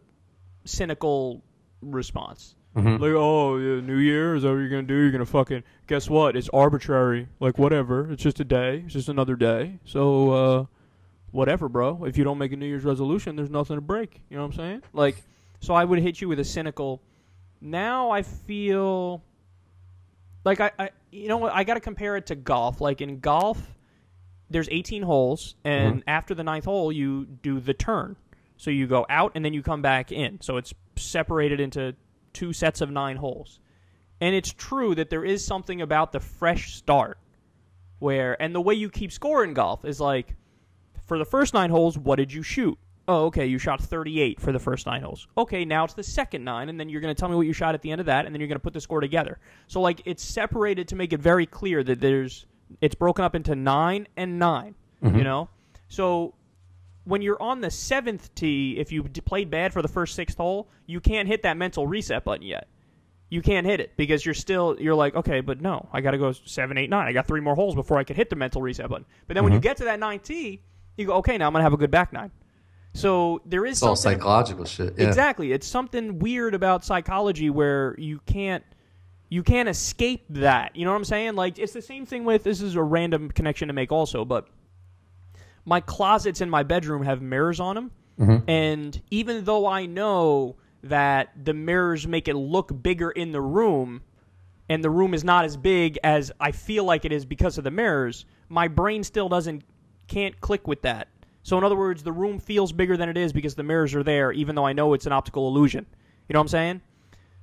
cynical response. Like, oh, yeah, New Year, is that what you're going to do? You're going to fucking, guess what? It's arbitrary. Like, whatever. It's just a day. It's just another day. So, whatever, bro. If you don't make a New Year's resolution, there's nothing to break. You know what I'm saying? Like, so I would hit you with a cynical. Now I feel like I you know what, I got to compare it to golf. Like in golf, there's 18 holes, and after the 9th hole, you do the turn. So you go out, and then you come back in. So it's separated into 2 sets of 9 holes. And it's true that there is something about the fresh start and the way you keep score in golf is like, for the first 9 holes, what did you shoot? Oh, okay, you shot 38 for the first 9 holes. Okay, now it's the second 9, and then you're going to tell me what you shot at the end of that, and then you're going to put the score together. So, like, it's separated to make it very clear that it's broken up into 9 and 9. you know? So when you're on the 7th tee, if you played bad for the first 6th hole, you can't hit that mental reset button yet. You can't hit it because you're like, okay, but no, I got to go 7, 8, 9. I got 3 more holes before I can hit the mental reset button. But then when you get to that 9th tee, you go, okay, now I'm going to have a good back 9. So there is it's all psychological shit. Yeah. Exactly. It's something weird about psychology where you can't escape that. You know what I'm saying? Like, it's the same thing with, this is a random connection to make also, but my closets in my bedroom have mirrors on them. And even though I know that the mirrors make it look bigger in the room, and the room is not as big as I feel like it is because of the mirrors, my brain still can't click with that. So in other words, the room feels bigger than it is because the mirrors are there, even though I know it's an optical illusion. You know what I'm saying?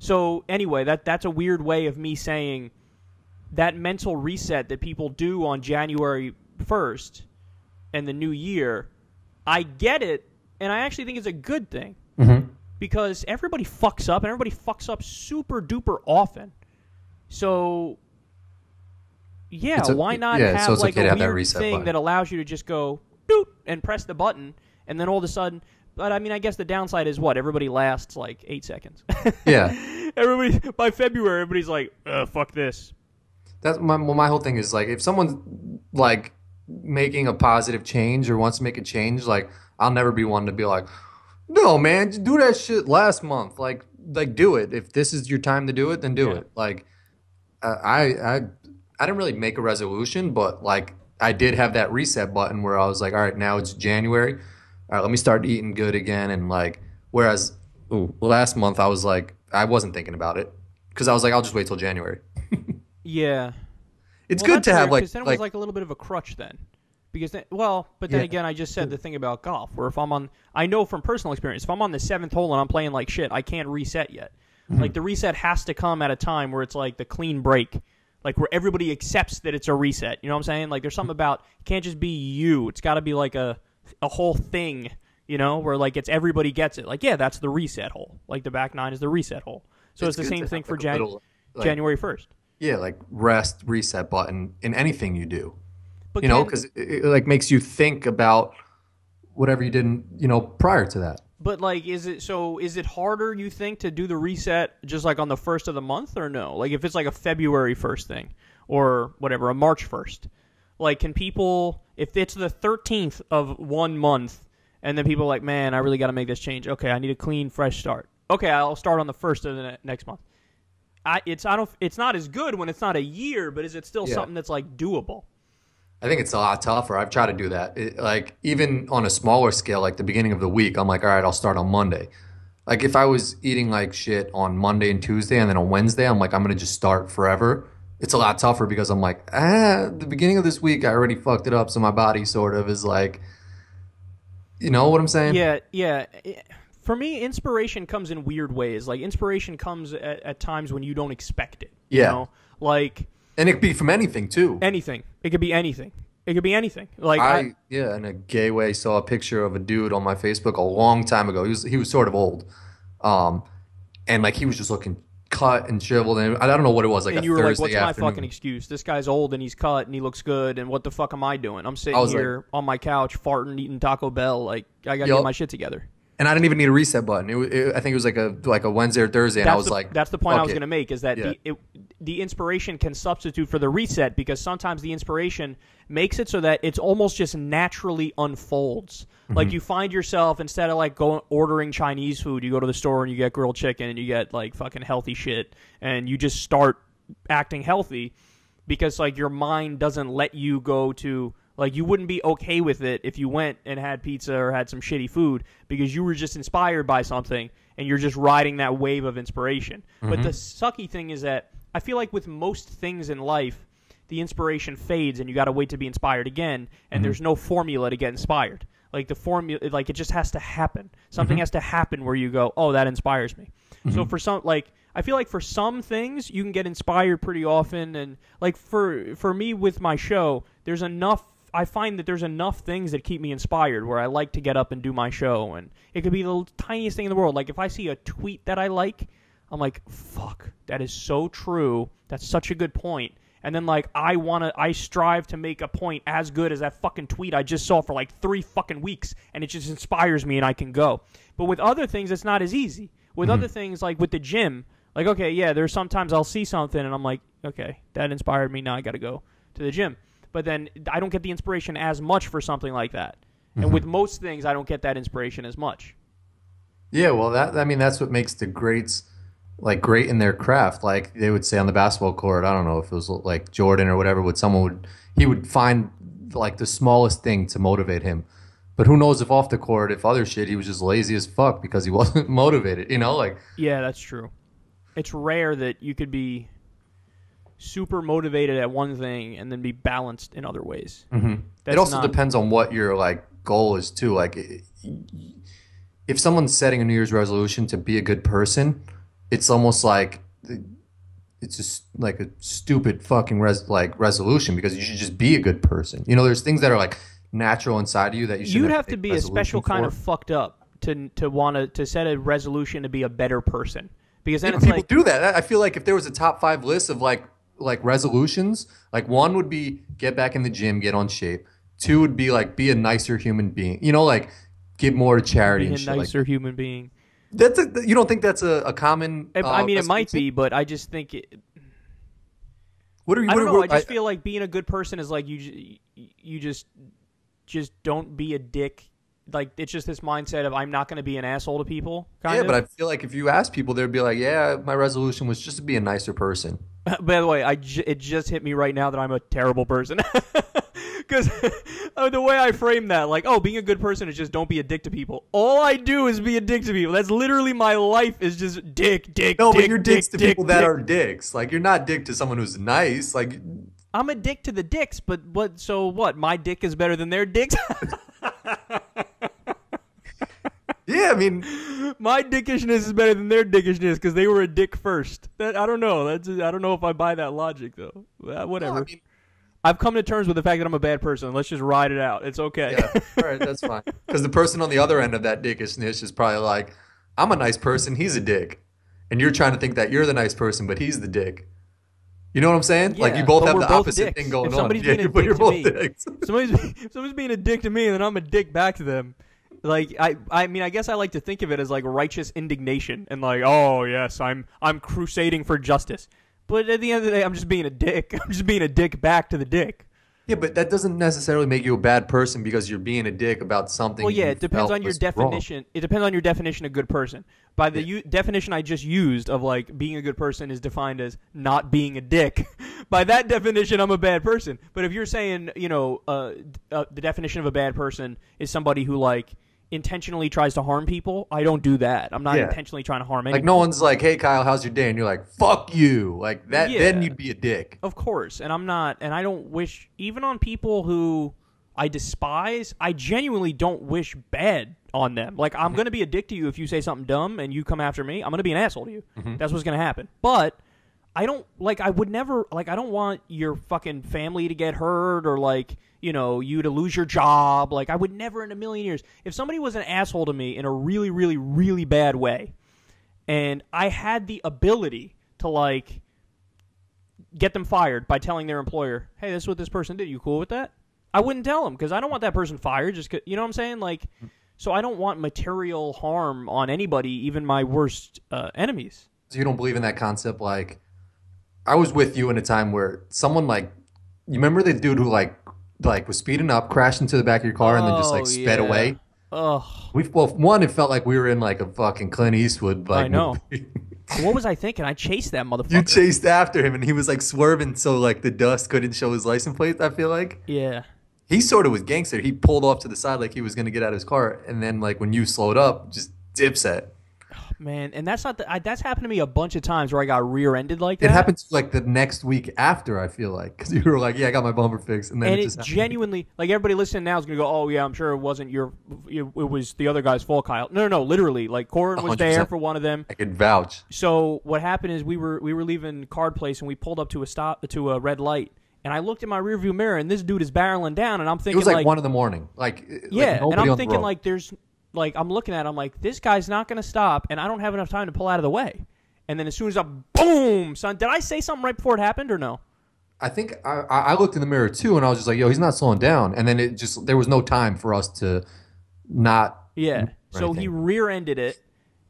So anyway, that's a weird way of me saying that mental reset that people do on January 1st and the new year, I get it, and I actually think it's a good thing. Because everybody fucks up, and everybody fucks up super duper often. So, yeah, why not have like a weird thing that allows you to just go doot and press the button, and then all of a sudden. But I mean, I guess the downside is what everybody lasts like 8 seconds. Yeah, everybody by February, everybody's like, "Fuck this." That's my whole thing is like if someone's like making a positive change or wants to make a change, like I'll never be one to be like. No, man, just do that shit last month. Like do it. If this is your time to do it, then do it. Like, I didn't really make a resolution, but like I did have that reset button where I was like, all right, now it's January. All right, let me start eating good again. And like, whereas last month I was like, I wasn't thinking about it because I was like, I'll just wait till January. Yeah, it's good to have because then it was like a little bit of a crutch then. Because then again, I just said the thing about golf, where I know from personal experience, if I'm on the 7th hole and I'm playing like shit, I can't reset yet. Like the reset has to come at a time where it's like the clean break, like where everybody accepts that it's a reset. You know what I'm saying? Like there's something about it can't just be you. It's got to be like a whole thing, you know, where like it's everybody gets it. Like that's the reset hole. Like the back 9 is the reset hole. So it's the same thing for January 1st. Yeah, like rest reset button in anything you do. But you know, because it like makes you think about whatever you didn't, prior to that. But like, is it harder, you think, to do the reset just like on the 1st of the month or no? Like if it's like a February 1st thing or whatever, a March 1st, like can people, if it's the 13th of one month and then people are like, man, I really got to make this change. Okay, I need a clean, fresh start. Okay, I'll start on the 1st of the next month. It's not as good when it's not a year, but is it still something that's like doable? I think it's a lot tougher. I've tried to do that. Like even on a smaller scale, like the beginning of the week, I'm like, all right, I'll start on Monday. Like if I was eating like shit on Monday and Tuesday and then on Wednesday, I'm like, I'm going to just start forever. It's a lot tougher because I'm like, the beginning of this week, I already fucked it up. So my body sort of is like, you know what I'm saying? Yeah. For me, inspiration comes in weird ways. Like inspiration comes at times when you don't expect it. You know? Like... And it could be from anything, too. Anything. It could be anything. It could be anything. Like I in a gay way, saw a picture of a dude on my Facebook a long time ago. He was sort of old. And, like, he was just looking cut and shriveled. And I don't know what it was, like and a you were Thursday like, what's afternoon. my fucking excuse? This guy's old and he's cut and he looks good. And what the fuck am I doing? I'm sitting here on my couch farting, eating Taco Bell. Like, I got to get my shit together. And I didn't even need a reset button. I think it was like a Wednesday or Thursday, and I was like, "That's the point I was going to make. Is that the inspiration can substitute for the reset because sometimes the inspiration makes it so that it's almost just naturally unfolds. Like you find yourself instead of like ordering Chinese food, you go to the store and you get grilled chicken and you get like fucking healthy shit, and you just start acting healthy because like your mind doesn't let you go to. Like, you wouldn't be okay with it if you went and had pizza or had some shitty food because you were just inspired by something and you're just riding that wave of inspiration. But the sucky thing is that I feel like with most things in life, the inspiration fades and you got to wait to be inspired again, and there's no formula to get inspired. Like, the formula, like, it just has to happen. Something has to happen where you go, oh, that inspires me. So for some, like, I feel like for some things, you can get inspired pretty often. And, like, for me with my show, there's enough. I find that there's enough things that keep me inspired where I like to get up and do my show. And it could be the tiniest thing in the world. Like if I see a tweet that I like, I'm like, fuck, that is so true. That's such a good point. and then like I strive to make a point as good as that fucking tweet I just saw for like 3 fucking weeks, and it just inspires me and I can go. But with other things, it's not as easy. With other things, like with the gym, like, okay, yeah, there's sometimes I'll see something and I'm like, okay, that inspired me, now I got to go to the gym. But then I don't get the inspiration as much for something like that. And with most things, I don't get that inspiration as much. Yeah, well, that's what makes the greats like great in their craft. Like they would say on the basketball court, I don't know if it was like Jordan or whatever, he would find like the smallest thing to motivate him. But who knows if off the court, if other shit, he was just lazy as fuck because he wasn't motivated, like. Yeah, that's true. It's rare that you could be super motivated at one thing and then be balanced in other ways. It also depends on what your like goal is too. Like if someone's setting a New Year's resolution to be a good person, it's almost like it's just like a stupid fucking resolution, because you should just be a good person. There's things that are like natural inside of you that you should. You'd have to be a special kind of fucked up to want to set a resolution to be a better person, because then it's people like do that. I feel like if there was a top 5 list of like resolutions, like 1 would be get back in the gym, get on shape. 2 would be like be a nicer human being. Like give more to charity. Be a and shit nicer like human being. You don't think that's a common? I mean, it might be, but I just think it. I don't know. I just feel like being a good person is like you just don't be a dick. Like it's just this mindset of I'm not going to be an asshole to people. Kind of. But I feel like if you ask people, they'd be like, "Yeah, my resolution was just to be a nicer person." By the way, it just hit me right now that I'm a terrible person. Because the way I frame that, like, being a good person is just don't be a dick to people. All I do is be a dick to people. That's literally my life, is just dick. No, but you're dicks to people that are dicks. Like, you're not dick to someone who's nice. Like, I'm a dick to the dicks, but what? So what? My dick is better than their dicks? Yeah, I mean, my dickishness is better than their dickishness because they were a dick first. I don't know. I don't know if I buy that logic though. Whatever. No, I mean, I've come to terms with the fact that I'm a bad person. Let's just ride it out. It's okay. Yeah, all right, that's fine. Because the person on the other end of that dickishness is probably like, I'm a nice person, he's a dick. And you're trying to think that you're the nice person, but he's the dick. You know what I'm saying? Yeah, like you both have the opposite thing going on. You're both dicks. Somebody's being a dick to me, and then I'm a dick back to them. Like I mean, I guess I like to think of it as like righteous indignation and like, oh yes, I'm crusading for justice. But at the end of the day, I'm just being a dick. I'm just being a dick back to the dick. Yeah, but that doesn't necessarily make you a bad person because you're being a dick about something. Well, yeah, it depends on your definition. Wrong. It depends on your definition of good person. By the definition I just used of like being a good person is defined as not being a dick. By that definition, I'm a bad person. But if you're saying, the definition of a bad person is somebody who like intentionally tries to harm people, I don't do that. I'm not intentionally trying to harm anyone. Like no one's like, hey Kyle, how's your day? And you're like, fuck you. Like that, then you'd be a dick. Of course. And I'm not, and I don't wish, even on people who I despise, I genuinely don't wish bad on them. Like I'm going to be a dick to you if you say something dumb and you come after me. I'm going to be an asshole to you. That's what's going to happen. But I don't, like, I would never, like, I don't want your fucking family to get hurt or like, you to lose your job. Like, I would never in a million years. If somebody was an asshole to me in a really, really, really bad way, and I had the ability to, like, get them fired by telling their employer, hey, this is what this person did. You cool with that? I wouldn't tell them because I don't want that person fired. Just 'cause, you know what I'm saying? Like, so I don't want material harm on anybody, even my worst enemies. So you don't believe in that concept? Like, I was with you in a time where someone, like, you remember the dude who, like was speeding up, crashed into the back of your car, and then just like sped away. Ugh. One, it felt like we were in like a fucking Clint Eastwood. Like, I know. What was I thinking? I chased that motherfucker. You chased after him, and he was like swerving, so like the dust couldn't show his license plate. I feel like. Yeah. He sort of was gangster. He pulled off to the side like he was gonna get out of his car, and then like when you slowed up, just dipset. Man, and that's not that's happened to me a bunch of times where I got rear-ended like that. It happened like the next week after, I feel like, because you were like, "Yeah, I got my bumper fixed," and then it just genuinely, like everybody listening now is gonna go, "Oh yeah, I'm sure it wasn't it was the other guy's fault, Kyle." No, literally, like Corin was 100%. There for one of them. I could vouch. So what happened is we were leaving Card Place and we pulled up to a red light, and I looked in my rearview mirror and this dude is barreling down, and I'm thinking it was like 1 a.m, like and I'm thinking like there's. Like, I'm looking at it, I'm like, this guy's not going to stop, and I don't have enough time to pull out of the way. And then as soon as boom, son, did I say something right before it happened or no? I think I looked in the mirror too, and I was just like, "Yo, he's not slowing down." And then there was no time for us to not. Yeah. So anything. he rear-ended it,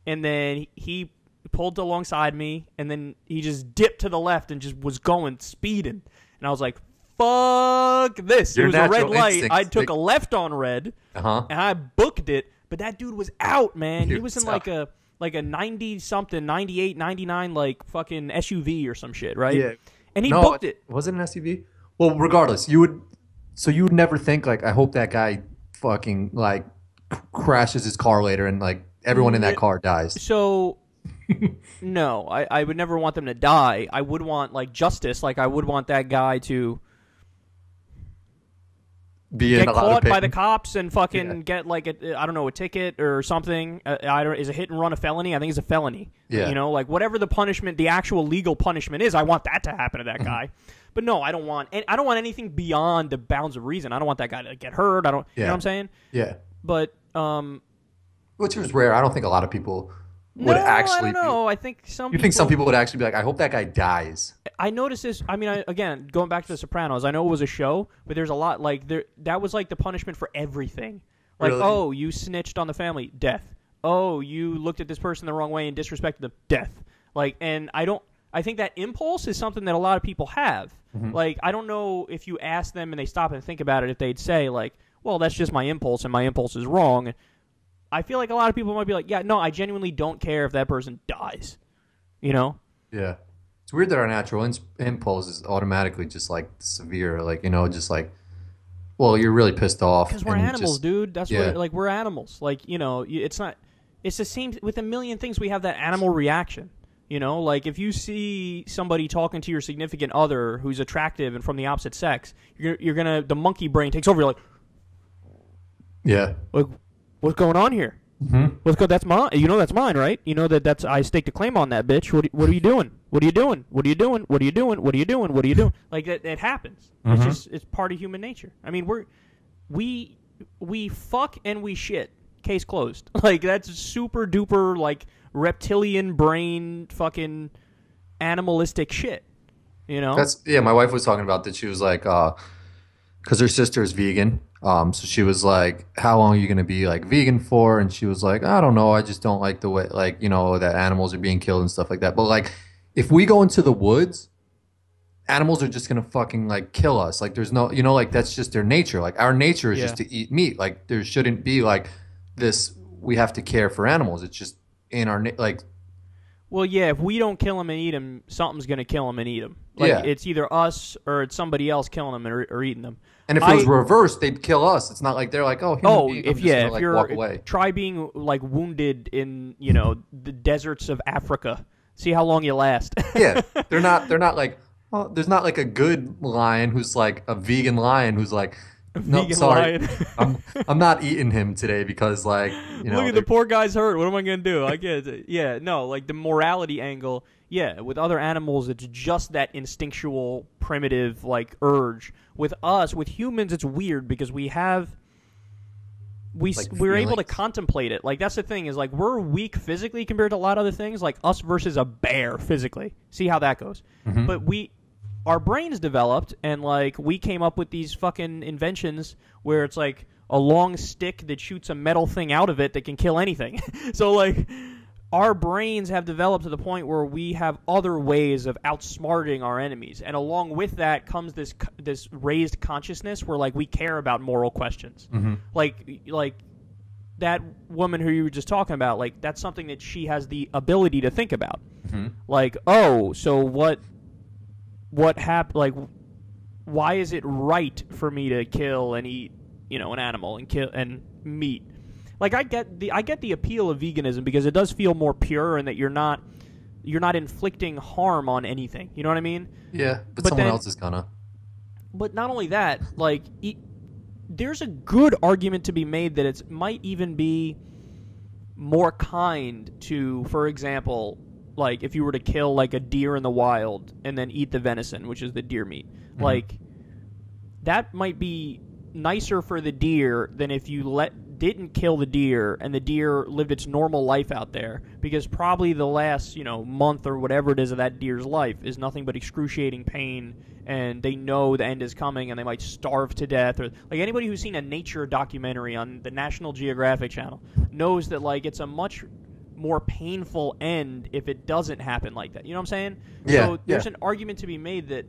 and then he pulled alongside me, and then he just dipped to the left and just was going speeding. And I was like, "Fuck this!" Your it was a red natural light. instincts I took a left on red, and I booked it. But that dude was out, man. He was in like a 90-something, 98, 99, like fucking SUV or some shit, right? Yeah. And he booked it. Was it an SUV? Well, regardless, you would never think like, I hope that guy fucking like crashes his car later and like everyone in that car dies. So, no, I would never want them to die. I would want like justice. Like I would want that guy to get caught by the cops and fucking get like a ticket or something. Is a hit and run a felony? I think it's a felony. Yeah. You know, like whatever the punishment, the actual legal punishment is, I want that to happen to that guy. But no, I don't want anything beyond the bounds of reason. I don't want that guy to get hurt. You know what I'm saying? Yeah. But which is rare. I don't think a lot of people would actually. I don't know. I think some. You think some people would actually be like, I hope that guy dies. I noticed this. I mean, again, going back to The Sopranos, I know it was a show, but there's a lot like that was like the punishment for everything. Like, really? Oh, you snitched on the family, death. Oh, you looked at this person the wrong way and disrespected them, death. Like, and I think that impulse is something that a lot of people have. Mm-hmm. Like, I don't know if you ask them and they stop and think about it, if they'd say like, well, that's just my impulse and my impulse is wrong. I feel like a lot of people might be like, yeah, no, I genuinely don't care if that person dies. You know? Yeah. It's weird that our natural impulse is automatically just like severe, like, you know, just like, well, you're really pissed off. Because we're animals, dude. That's what, like, we're animals. Like, you know, it's the same with a million things. We have that animal reaction. You know, like if you see somebody talking to your significant other who's attractive and from the opposite sex, you're gonna, the monkey brain takes over. You're like, yeah, like, what's going on here? Mm-hmm. That's mine. You know that's mine, right? You know that's I staked a claim on that bitch. What are you doing? What are you doing? What are you doing? What are you doing? What are you doing? What are you doing? Like that happens. Mm-hmm. It's part of human nature. I mean, we fuck and we shit. Case closed. Like that's super duper like reptilian brain fucking animalistic shit. You know? My wife was talking about that. She was like, because her sister is vegan. So she was like, how long are you going to be like vegan for? And she was like, I don't know. I just don't like the way, like, you know, that animals are being killed and stuff like that. But like, if we go into the woods, animals are just going to fucking like kill us. Like there's no, you know, like that's just their nature. Like our nature is just to eat meat. Like there shouldn't be like this, we have to care for animals. It's just in our, like. Well, yeah, if we don't kill them and eat them, something's going to kill them and eat them. Like it's either us or it's somebody else killing them or eating them. And if it was reversed, they'd kill us. It's not like they're like, if you're walk away. Try being like wounded in, you know, the deserts of Africa. See how long you last. Yeah, they're not like, there's not like a good lion who's like a vegan lion who's like, no, sorry, I'm not eating him today because like, you know, look at the poor guy's hurt. What am I gonna do? I get it. Yeah, no, like the morality angle. Yeah, with other animals, it's just that instinctual, primitive, like, urge. With us, with humans, it's weird because we're able to contemplate it. Like, that's the thing is, like, we're weak physically compared to a lot of other things. Like, us versus a bear physically. See how that goes. Mm-hmm. But our brains developed, and, like, we came up with these fucking inventions where it's, like, a long stick that shoots a metal thing out of it that can kill anything. So, like, our brains have developed to the point where we have other ways of outsmarting our enemies, and along with that comes this raised consciousness where like we care about moral questions. Mm-hmm. Like that woman who you were just talking about, like that's something that she has the ability to think about. Mm-hmm. Like, oh, so what happened? Like, why is it right for me to kill and eat, you know, an animal and kill and meat? Like I get the appeal of veganism because it does feel more pure and that you're not inflicting harm on anything. You know what I mean? Yeah, but someone else is gonna. But not only that, like there's a good argument to be made that it might even be more kind to, for example, like if you were to kill like a deer in the wild and then eat the venison, which is the deer meat, like that might be nicer for the deer than if you let didn't kill the deer and the deer lived its normal life out there, because probably the last, month or whatever it is of that deer's life is nothing but excruciating pain, and they know the end is coming and they might starve to death. Or like anybody who's seen a nature documentary on the National Geographic Channel knows that like it's a much more painful end if it doesn't happen like that. You know what I'm saying? Yeah, so there's an argument to be made that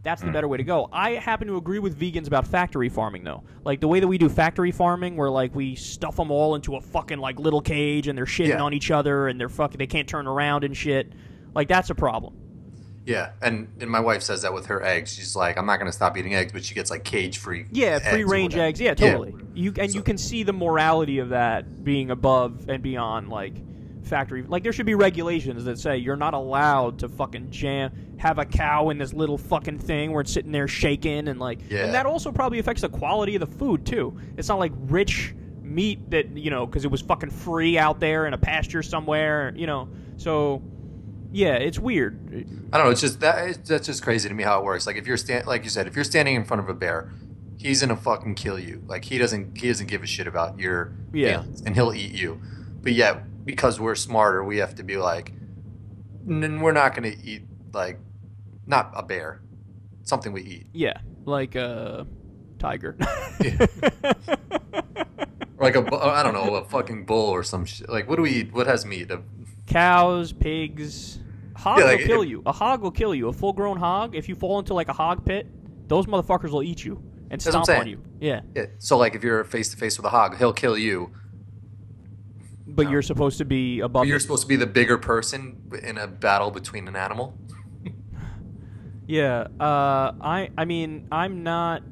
that's the better way to go. I happen to agree with vegans about factory farming, though. Like, the way that we do factory farming, where, like, we stuff them all into a fucking, like, little cage, and they're shitting on each other, and they can't turn around and shit. Like, that's a problem. Yeah, and my wife says that with her eggs. She's like, I'm not going to stop eating eggs, but she gets, like, cage-free free-range eggs. Yeah, totally. Yeah. You can see the morality of that being above and beyond, like, factory. Like, there should be regulations that say you're not allowed to fucking have a cow in this little fucking thing where it's sitting there shaking, and like, and that also probably affects the quality of the food too. It's not like rich meat that, because it was fucking free out there in a pasture somewhere, so yeah, it's weird. I don't know, it's just that's just crazy to me how it works. Like, if you're like you said, if you're standing in front of a bear, he's gonna fucking kill you. Like, he doesn't give a shit about your feelings, and he'll eat you. But yet, because we're smarter, we have to be like, we're not going to eat, like, not a bear. Something we eat. Yeah, like a tiger. Or like I don't know, a fucking bull or some shit. Like, what do we eat? What has meat? Cows, pigs. Hog will kill you. A hog will kill you. A full-grown hog, if you fall into, like, a hog pit, those motherfuckers will eat you and stomp on you. Yeah. So, like, if you're face-to-face with a hog, he'll kill you. But you're supposed to be above. You're supposed to be the bigger person in a battle between an animal. Yeah. I mean, I'm not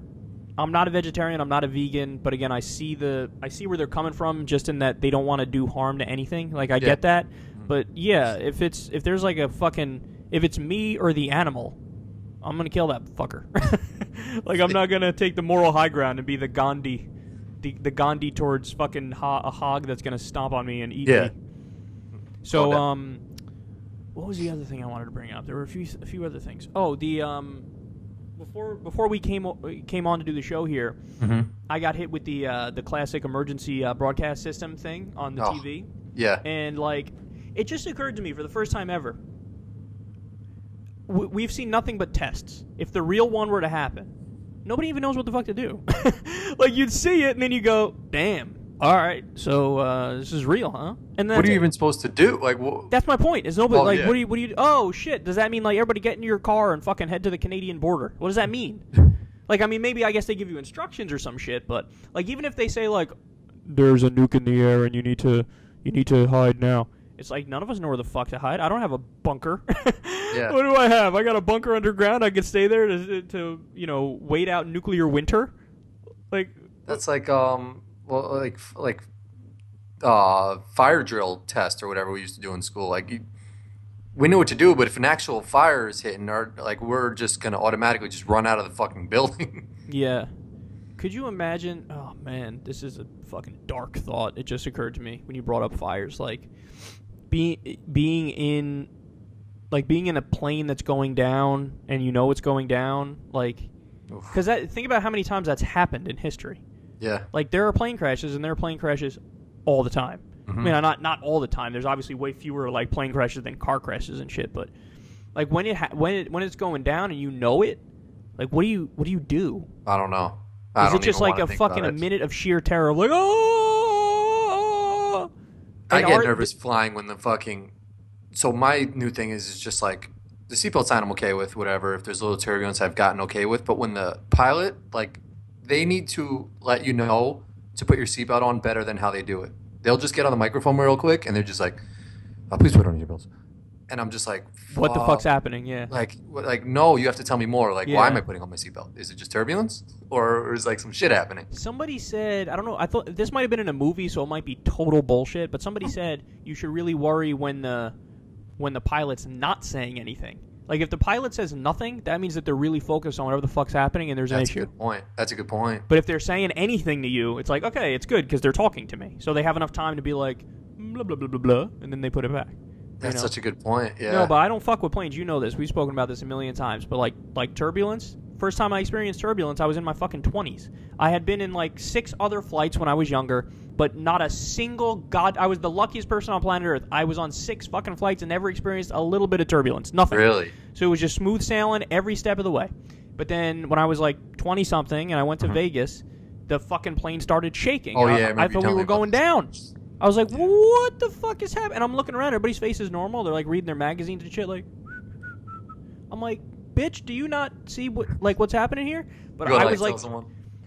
a vegetarian. I'm not a vegan. But again, I see where they're coming from, just in that they don't want to do harm to anything. Like, I get that. But yeah, if there's like if it's me or the animal, I'm gonna kill that fucker. Like, I'm not gonna take the moral high ground and be the Gandhi. The Gandhi towards fucking a hog that's gonna stomp on me and eat me. So what was the other thing I wanted to bring up? There were a few other things. Oh, the before we came on to do the show here, I got hit with the classic emergency broadcast system thing on the TV. Yeah. And like, it just occurred to me for the first time ever. We've seen nothing but tests. If the real one were to happen, nobody even knows what the fuck to do. Like, you'd see it, and then you go, damn, all right, so this is real, huh? And then what are you even supposed to do? Like, that's my point. Is nobody what do you? Oh shit! Does that mean like everybody get into your car and fucking head to the Canadian border? What does that mean? Like, I mean, maybe I guess they give you instructions or some shit, but like, even if they say like, there's a nuke in the air and you need to hide now. It's like, none of us know where the fuck to hide. I don't have a bunker. Yeah. What do I have? I got a bunker underground. I could stay there to wait out nuclear winter. Like, that's like fire drill test or whatever we used to do in school. Like, we knew what to do, but if an actual fire is hitting, we're just gonna automatically just run out of the fucking building. Yeah. Could you imagine? Oh man, this is a fucking dark thought. It just occurred to me when you brought up fires. Like, being in a plane that's going down and it's going down. Like, because think about how many times that's happened in history. Yeah. Like, there are plane crashes, and there are plane crashes all the time. I mean, not all the time. There's obviously way fewer like plane crashes than car crashes and shit. But like, when it's going down and it, like, what do you do? I don't know. Is it just like a fucking minute of sheer terror of like, oh? I get nervous flying when the fucking. So my new thing is just like, the seatbelt sign I'm okay with, whatever. If there's a little turbulence, I've gotten okay with. But when the pilot, like, they need to let you know to put your seatbelt on better than how they do it. They'll just get on the microphone real quick, and they're just like, please put on your seatbelts. And I'm just like, what the fuck's happening? Yeah. Like, no, you have to tell me more. Like, why am I putting on my seatbelt? Is it just turbulence? Or is like some shit happening? Somebody said, I don't know, I thought this might have been in a movie, so it might be total bullshit, but somebody said you should really worry when the pilot's not saying anything. Like, if the pilot says nothing, that means that they're really focused on whatever the fuck's happening and there's an issue. That's a good point. But if they're saying anything to you, it's like, okay, it's good because they're talking to me. So they have enough time to be like, blah, blah, blah, blah, blah, and then they put it back. That's such a good point, yeah. No, but I don't fuck with planes. You know this. We've spoken about this a million times. But like turbulence, first time I experienced turbulence, I was in my fucking 20s. I had been in like 6 other flights when I was younger, but not a single I was the luckiest person on planet Earth. I was on 6 fucking flights and never experienced a little bit of turbulence. Nothing. Really? So it was just smooth sailing every step of the way. But then when I was like 20-something and I went to Vegas, the fucking plane started shaking. Oh, yeah. I thought we were going down. I was like, what the fuck is happening? And I'm looking around. Everybody's face is normal. They're like reading their magazines and shit. Like, I'm like, bitch, do you not see what's happening here? But I was like,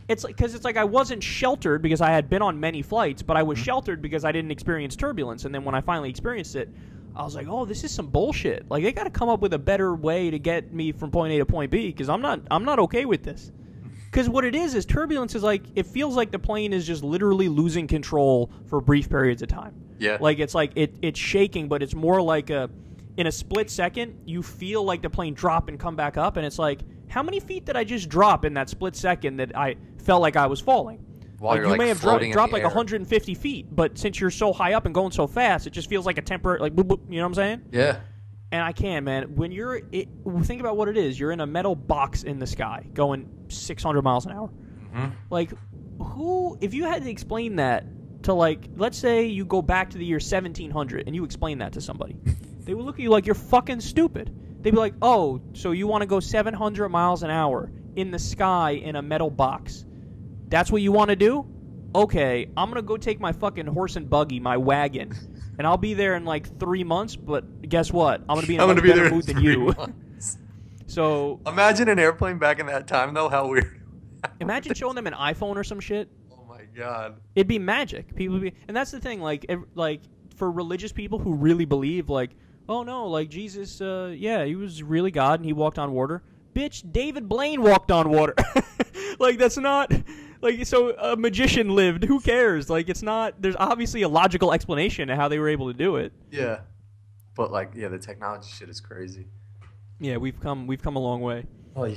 it's like, because it's like I wasn't sheltered because I had been on many flights, but I was sheltered because I didn't experience turbulence. And then when I finally experienced it, I was like, oh, this is some bullshit. Like, they got to come up with a better way to get me from point A to point B because I'm not okay with this. Because what it is turbulence is like, it feels like the plane is just literally losing control for brief periods of time. Yeah. Like, it's shaking, but it's more like in a split second, you feel like the plane drop and come back up, and it's like, how many feet did I just drop in that split second that I felt like I was falling? While you may have dropped like 150 feet, but since you're so high up and going so fast, it just feels like a temporary, like, boop, boop, you know what I'm saying? Yeah. And I can, man. When think about what it is. You're in a metal box in the sky going 600 miles an hour. Mm-hmm. Like, if you had to explain that to, like, let's say you go back to the year 1700 and you explain that to somebody, they would look at you like you're fucking stupid. They'd be like, oh, so you want to go 700 miles an hour in the sky in a metal box? That's what you want to do? Okay, I'm going to go take my fucking horse and buggy, my wagon, and I'll be there in like 3 months, but guess what? I'm going to be in a much better mood than you. So imagine an airplane back in that time, though. How weird. Imagine showing them an iPhone or some shit. Oh, my God. It'd be magic. And that's the thing, like for religious people who really believe, like, oh, no, like Jesus, yeah, he was really God and he walked on water. Bitch, David Blaine walked on water. Like, that's not... Like, so a magician lived. Who cares? Like, it's not... There's obviously a logical explanation to how they were able to do it. Yeah. But, like, yeah, the technology shit is crazy. Yeah, we've come a long way. Oh, yeah.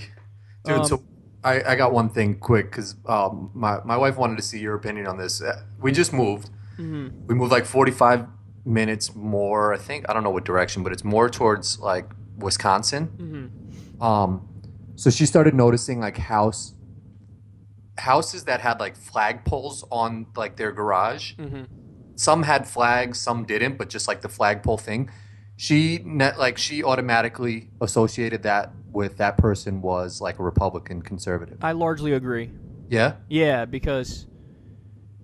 Dude, so I got one thing quick, because my wife wanted to see your opinion on this. We just moved. Mm-hmm. We moved, like, 45 minutes more, I think. I don't know what direction, but it's more towards, like, Wisconsin. Mm-hmm. So she started noticing, like, houses that had like flagpoles on like their garage. Mm-hmm. Some had flags, some didn't, but just like the flagpole thing. She automatically associated that with that person was like a Republican conservative. I largely agree. Yeah? Yeah, because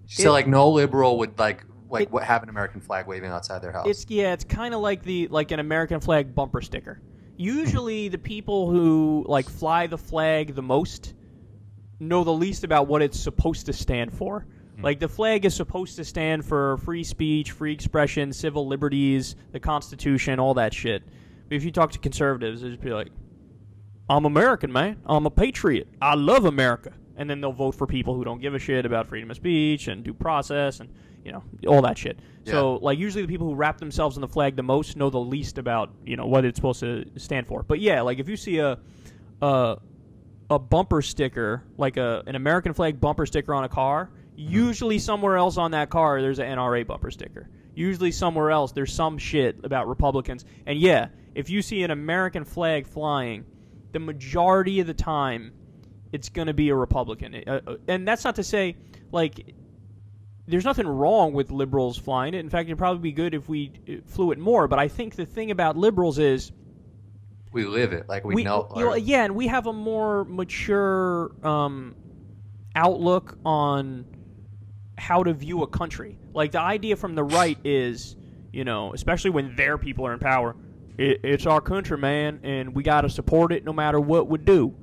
she said like no liberal would have an American flag waving outside their house. It's kind of like an American flag bumper sticker. Usually the people who like fly the flag the most know the least about what it's supposed to stand for. Mm-hmm. Like, the flag is supposed to stand for free speech, free expression, civil liberties, the Constitution, all that shit. But if you talk to conservatives, they'll just be like, I'm American, man. I'm a patriot. I love America. And then they'll vote for people who don't give a shit about freedom of speech and due process and, you know, all that shit. Yeah. So, like, usually the people who wrap themselves in the flag the most know the least about, you know, what it's supposed to stand for. But, yeah, like, if you see a bumper sticker, like an American flag bumper sticker on a car, usually somewhere else on that car there's an NRA bumper sticker. Usually somewhere else there's some shit about Republicans. And yeah, if you see an American flag flying, the majority of the time it's going to be a Republican. And that's not to say, like, there's nothing wrong with liberals flying it. In fact, it'd probably be good if we flew it more. But I think the thing about liberals is we live it, like we know. Yeah, and we have a more mature outlook on how to view a country. Like, the idea from the right is, you know, especially when their people are in power, it's our country, man, and we got to support it no matter what we do.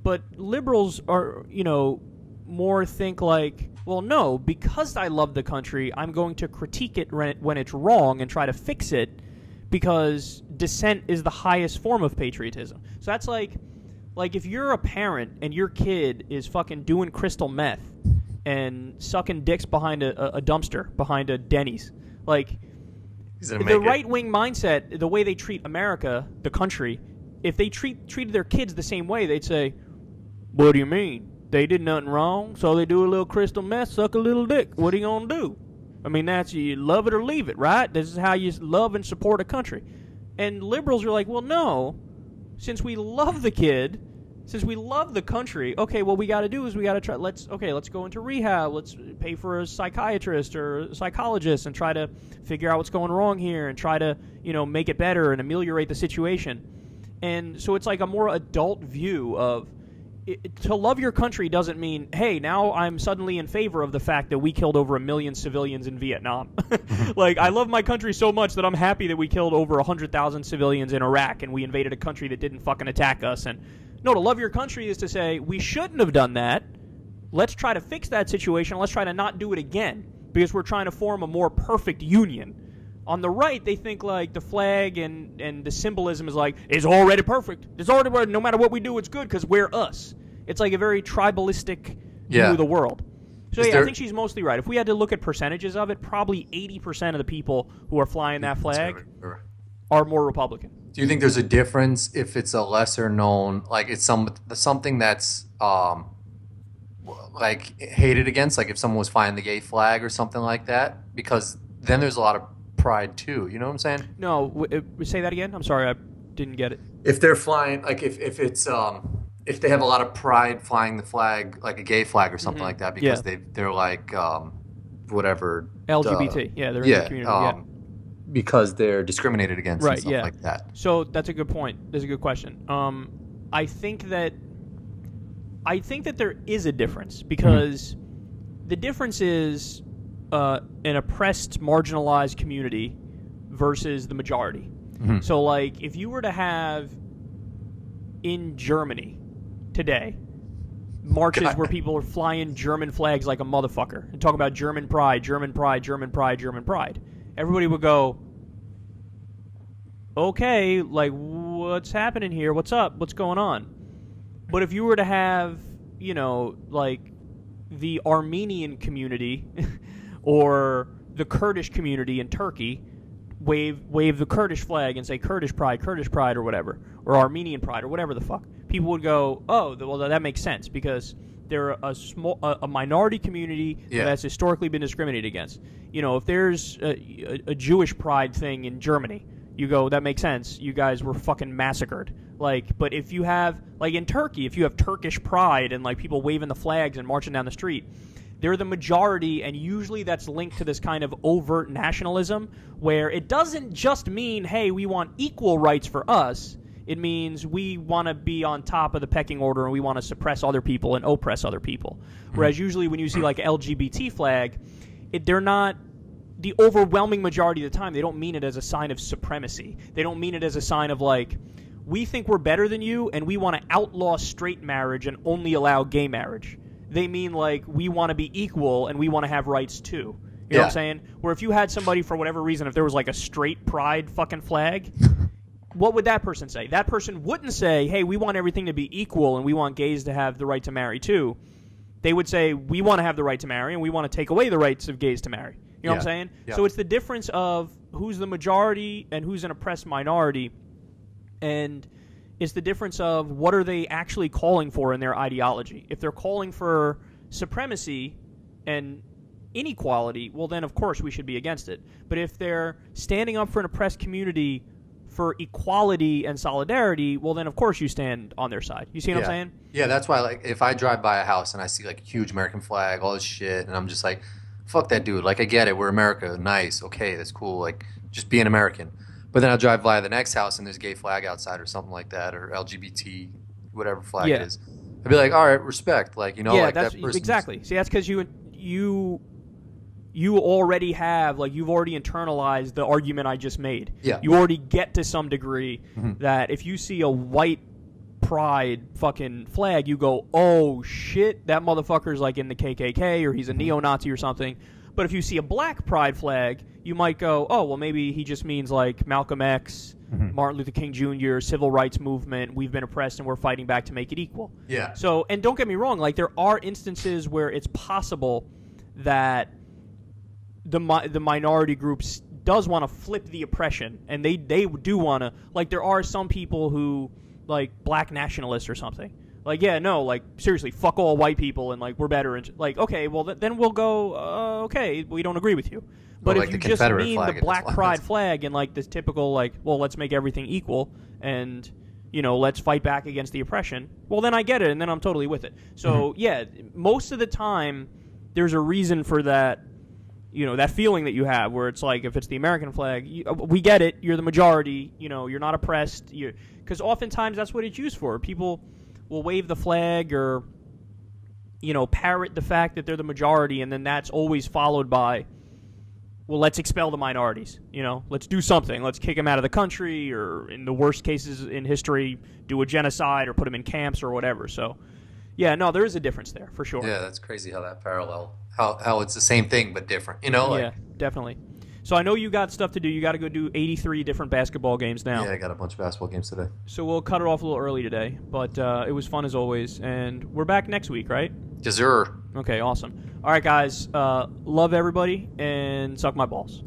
But liberals are, you know, more think like, well, no, because I love the country, I'm going to critique it when it's wrong and try to fix it, because dissent is the highest form of patriotism. So that's like if you're a parent and your kid is fucking doing crystal meth and sucking dicks behind a dumpster, behind a Denny's, like, the right-wing mindset, the way they treat America, the country, if they treated their kids the same way, they'd say, what do you mean? They did nothing wrong, so they do a little crystal meth, suck a little dick. What are you going to do? I mean, that's, you love it or leave it, right? This is how you love and support a country. And liberals are like, well, no, since we love the kid, since we love the country, okay, what we got to do is we got to try. Let's go into rehab. Let's pay for a psychiatrist or a psychologist and try to figure out what's going wrong here and try to make it better and ameliorate the situation. And so it's like a more adult view of to love your country doesn't mean, hey, now I'm suddenly in favor of the fact that we killed over 1 million civilians in Vietnam. Like, I love my country so much that I'm happy that we killed over 100,000 civilians in Iraq and we invaded a country that didn't fucking attack us. And no, to love your country is to say, we shouldn't have done that. Let's try to fix that situation. Let's try to not do it again because we're trying to form a more perfect union. On the right, they think like the flag and the symbolism is like, it's already perfect. It's already, no matter what we do, it's good because we're us. It's like a very tribalistic view of the world. So I think she's mostly right. If we had to look at percentages of it, probably 80% of the people who are flying that flag are more Republican. Do you think there's a difference if it's a lesser known, like it's something that's like hated against, like if someone was flying the gay flag or something like that? Because then there's a lot of pride too. You know what I'm saying? No, say that again. I'm sorry, I didn't get it. If they're flying, like if it's if they have a lot of pride flying the flag, like a gay flag or something like that, because they're like whatever LGBT. They're in the community. Because they're discriminated against and stuff like that. So that's a good point. That's a good question. I think that there is a difference because the difference is an oppressed, marginalized community versus the majority. So, like, if you were to have in Germany today marches where people are flying German flags like a motherfucker and talk about German pride, German pride, German pride, German pride, everybody would go, okay, like, what's happening here? What's up? What's going on? But if you were to have, like the Armenian community or the Kurdish community in Turkey wave the Kurdish flag and say Kurdish pride, or whatever, or Armenian pride, or whatever the fuck, people would go, oh, well, that makes sense because they're a minority community that's historically been discriminated against. If there's a Jewish pride thing in Germany, you go, that makes sense. You guys were fucking massacred. Like, but if you have, like in Turkey, if you have Turkish pride and like people waving the flags and marching down the street, they're the majority, and usually that's linked to this kind of overt nationalism where it doesn't just mean, hey, we want equal rights for us. It means we want to be on top of the pecking order and we want to suppress other people and oppress other people. Whereas usually when you see like LGBT flag, they're not the overwhelming majority of the time. They don't mean it as a sign of supremacy. They don't mean it as a sign of like, we think we're better than you and we want to outlaw straight marriage and only allow gay marriage. They mean like we want to be equal and we want to have rights too. You know what I'm saying? Where if you had somebody for whatever reason, if there was like a straight pride fucking flag, what would that person say? That person wouldn't say, hey, we want everything to be equal and we want gays to have the right to marry too. They would say, we want to have the right to marry and we want to take away the rights of gays to marry. You know what I'm saying? Yeah. So it's the difference of who's the majority and who's an oppressed minority. And it's the difference of what are they actually calling for in their ideology. If they're calling for supremacy and inequality, well, then, of course, we should be against it. But if they're standing up for an oppressed community for equality and solidarity, well, then, of course, you stand on their side. You see what I'm saying? Yeah, that's why, like, if I drive by a house and I see, like, a huge American flag, all this shit, and I'm just like, fuck that dude. Like, I get it. We're America. Nice. Okay, that's cool. Like, just be an American. But then I'll drive by the next house and there's a gay flag outside or something like that, or LGBT, whatever flag it is. I'd be like, all right, respect. Like, like that's, that person. Exactly. See, that's because you already have, like, you've already internalized the argument I just made. Yeah. You already get to some degree that if you see a white pride fucking flag, you go, oh, shit, that motherfucker's, like, in the KKK or he's a neo-Nazi or something. But if you see a black pride flag, you might go, oh, well, maybe he just means like Malcolm X, Martin Luther King Jr., civil rights movement, we've been oppressed and we're fighting back to make it equal. Yeah. So, and don't get me wrong, like there are instances where it's possible that the minority groups does want to flip the oppression, and they do want to, like there are some people who, like black nationalists or something. Like, yeah, no, like, seriously, fuck all white people and, like, we're better. And, like, okay, well, then we'll go, okay, we don't agree with you. But if you just mean the black pride flag and, like, this typical, like, well, let's make everything equal and, let's fight back against the oppression. Well, then I get it, and then I'm totally with it. So, yeah, most of the time, there's a reason for that, that feeling that you have where it's like, if it's the American flag, we get it, you're the majority, you're not oppressed. Because oftentimes that's what it's used for. People will wave the flag or, parrot the fact that they're the majority, and then that's always followed by, well, let's expel the minorities. Let's do something. Let's kick them out of the country, or in the worst cases in history, do a genocide or put them in camps or whatever. So, yeah, no, there is a difference there for sure. Yeah, that's crazy how that parallel, how it's the same thing but different. Yeah, definitely. So I know you got stuff to do. You got to go do 83 different basketball games now. Yeah, I got a bunch of basketball games today. So we'll cut it off a little early today, but it was fun as always, and we're back next week, right? Yes, sir. Okay, awesome. All right, guys, love everybody, and suck my balls.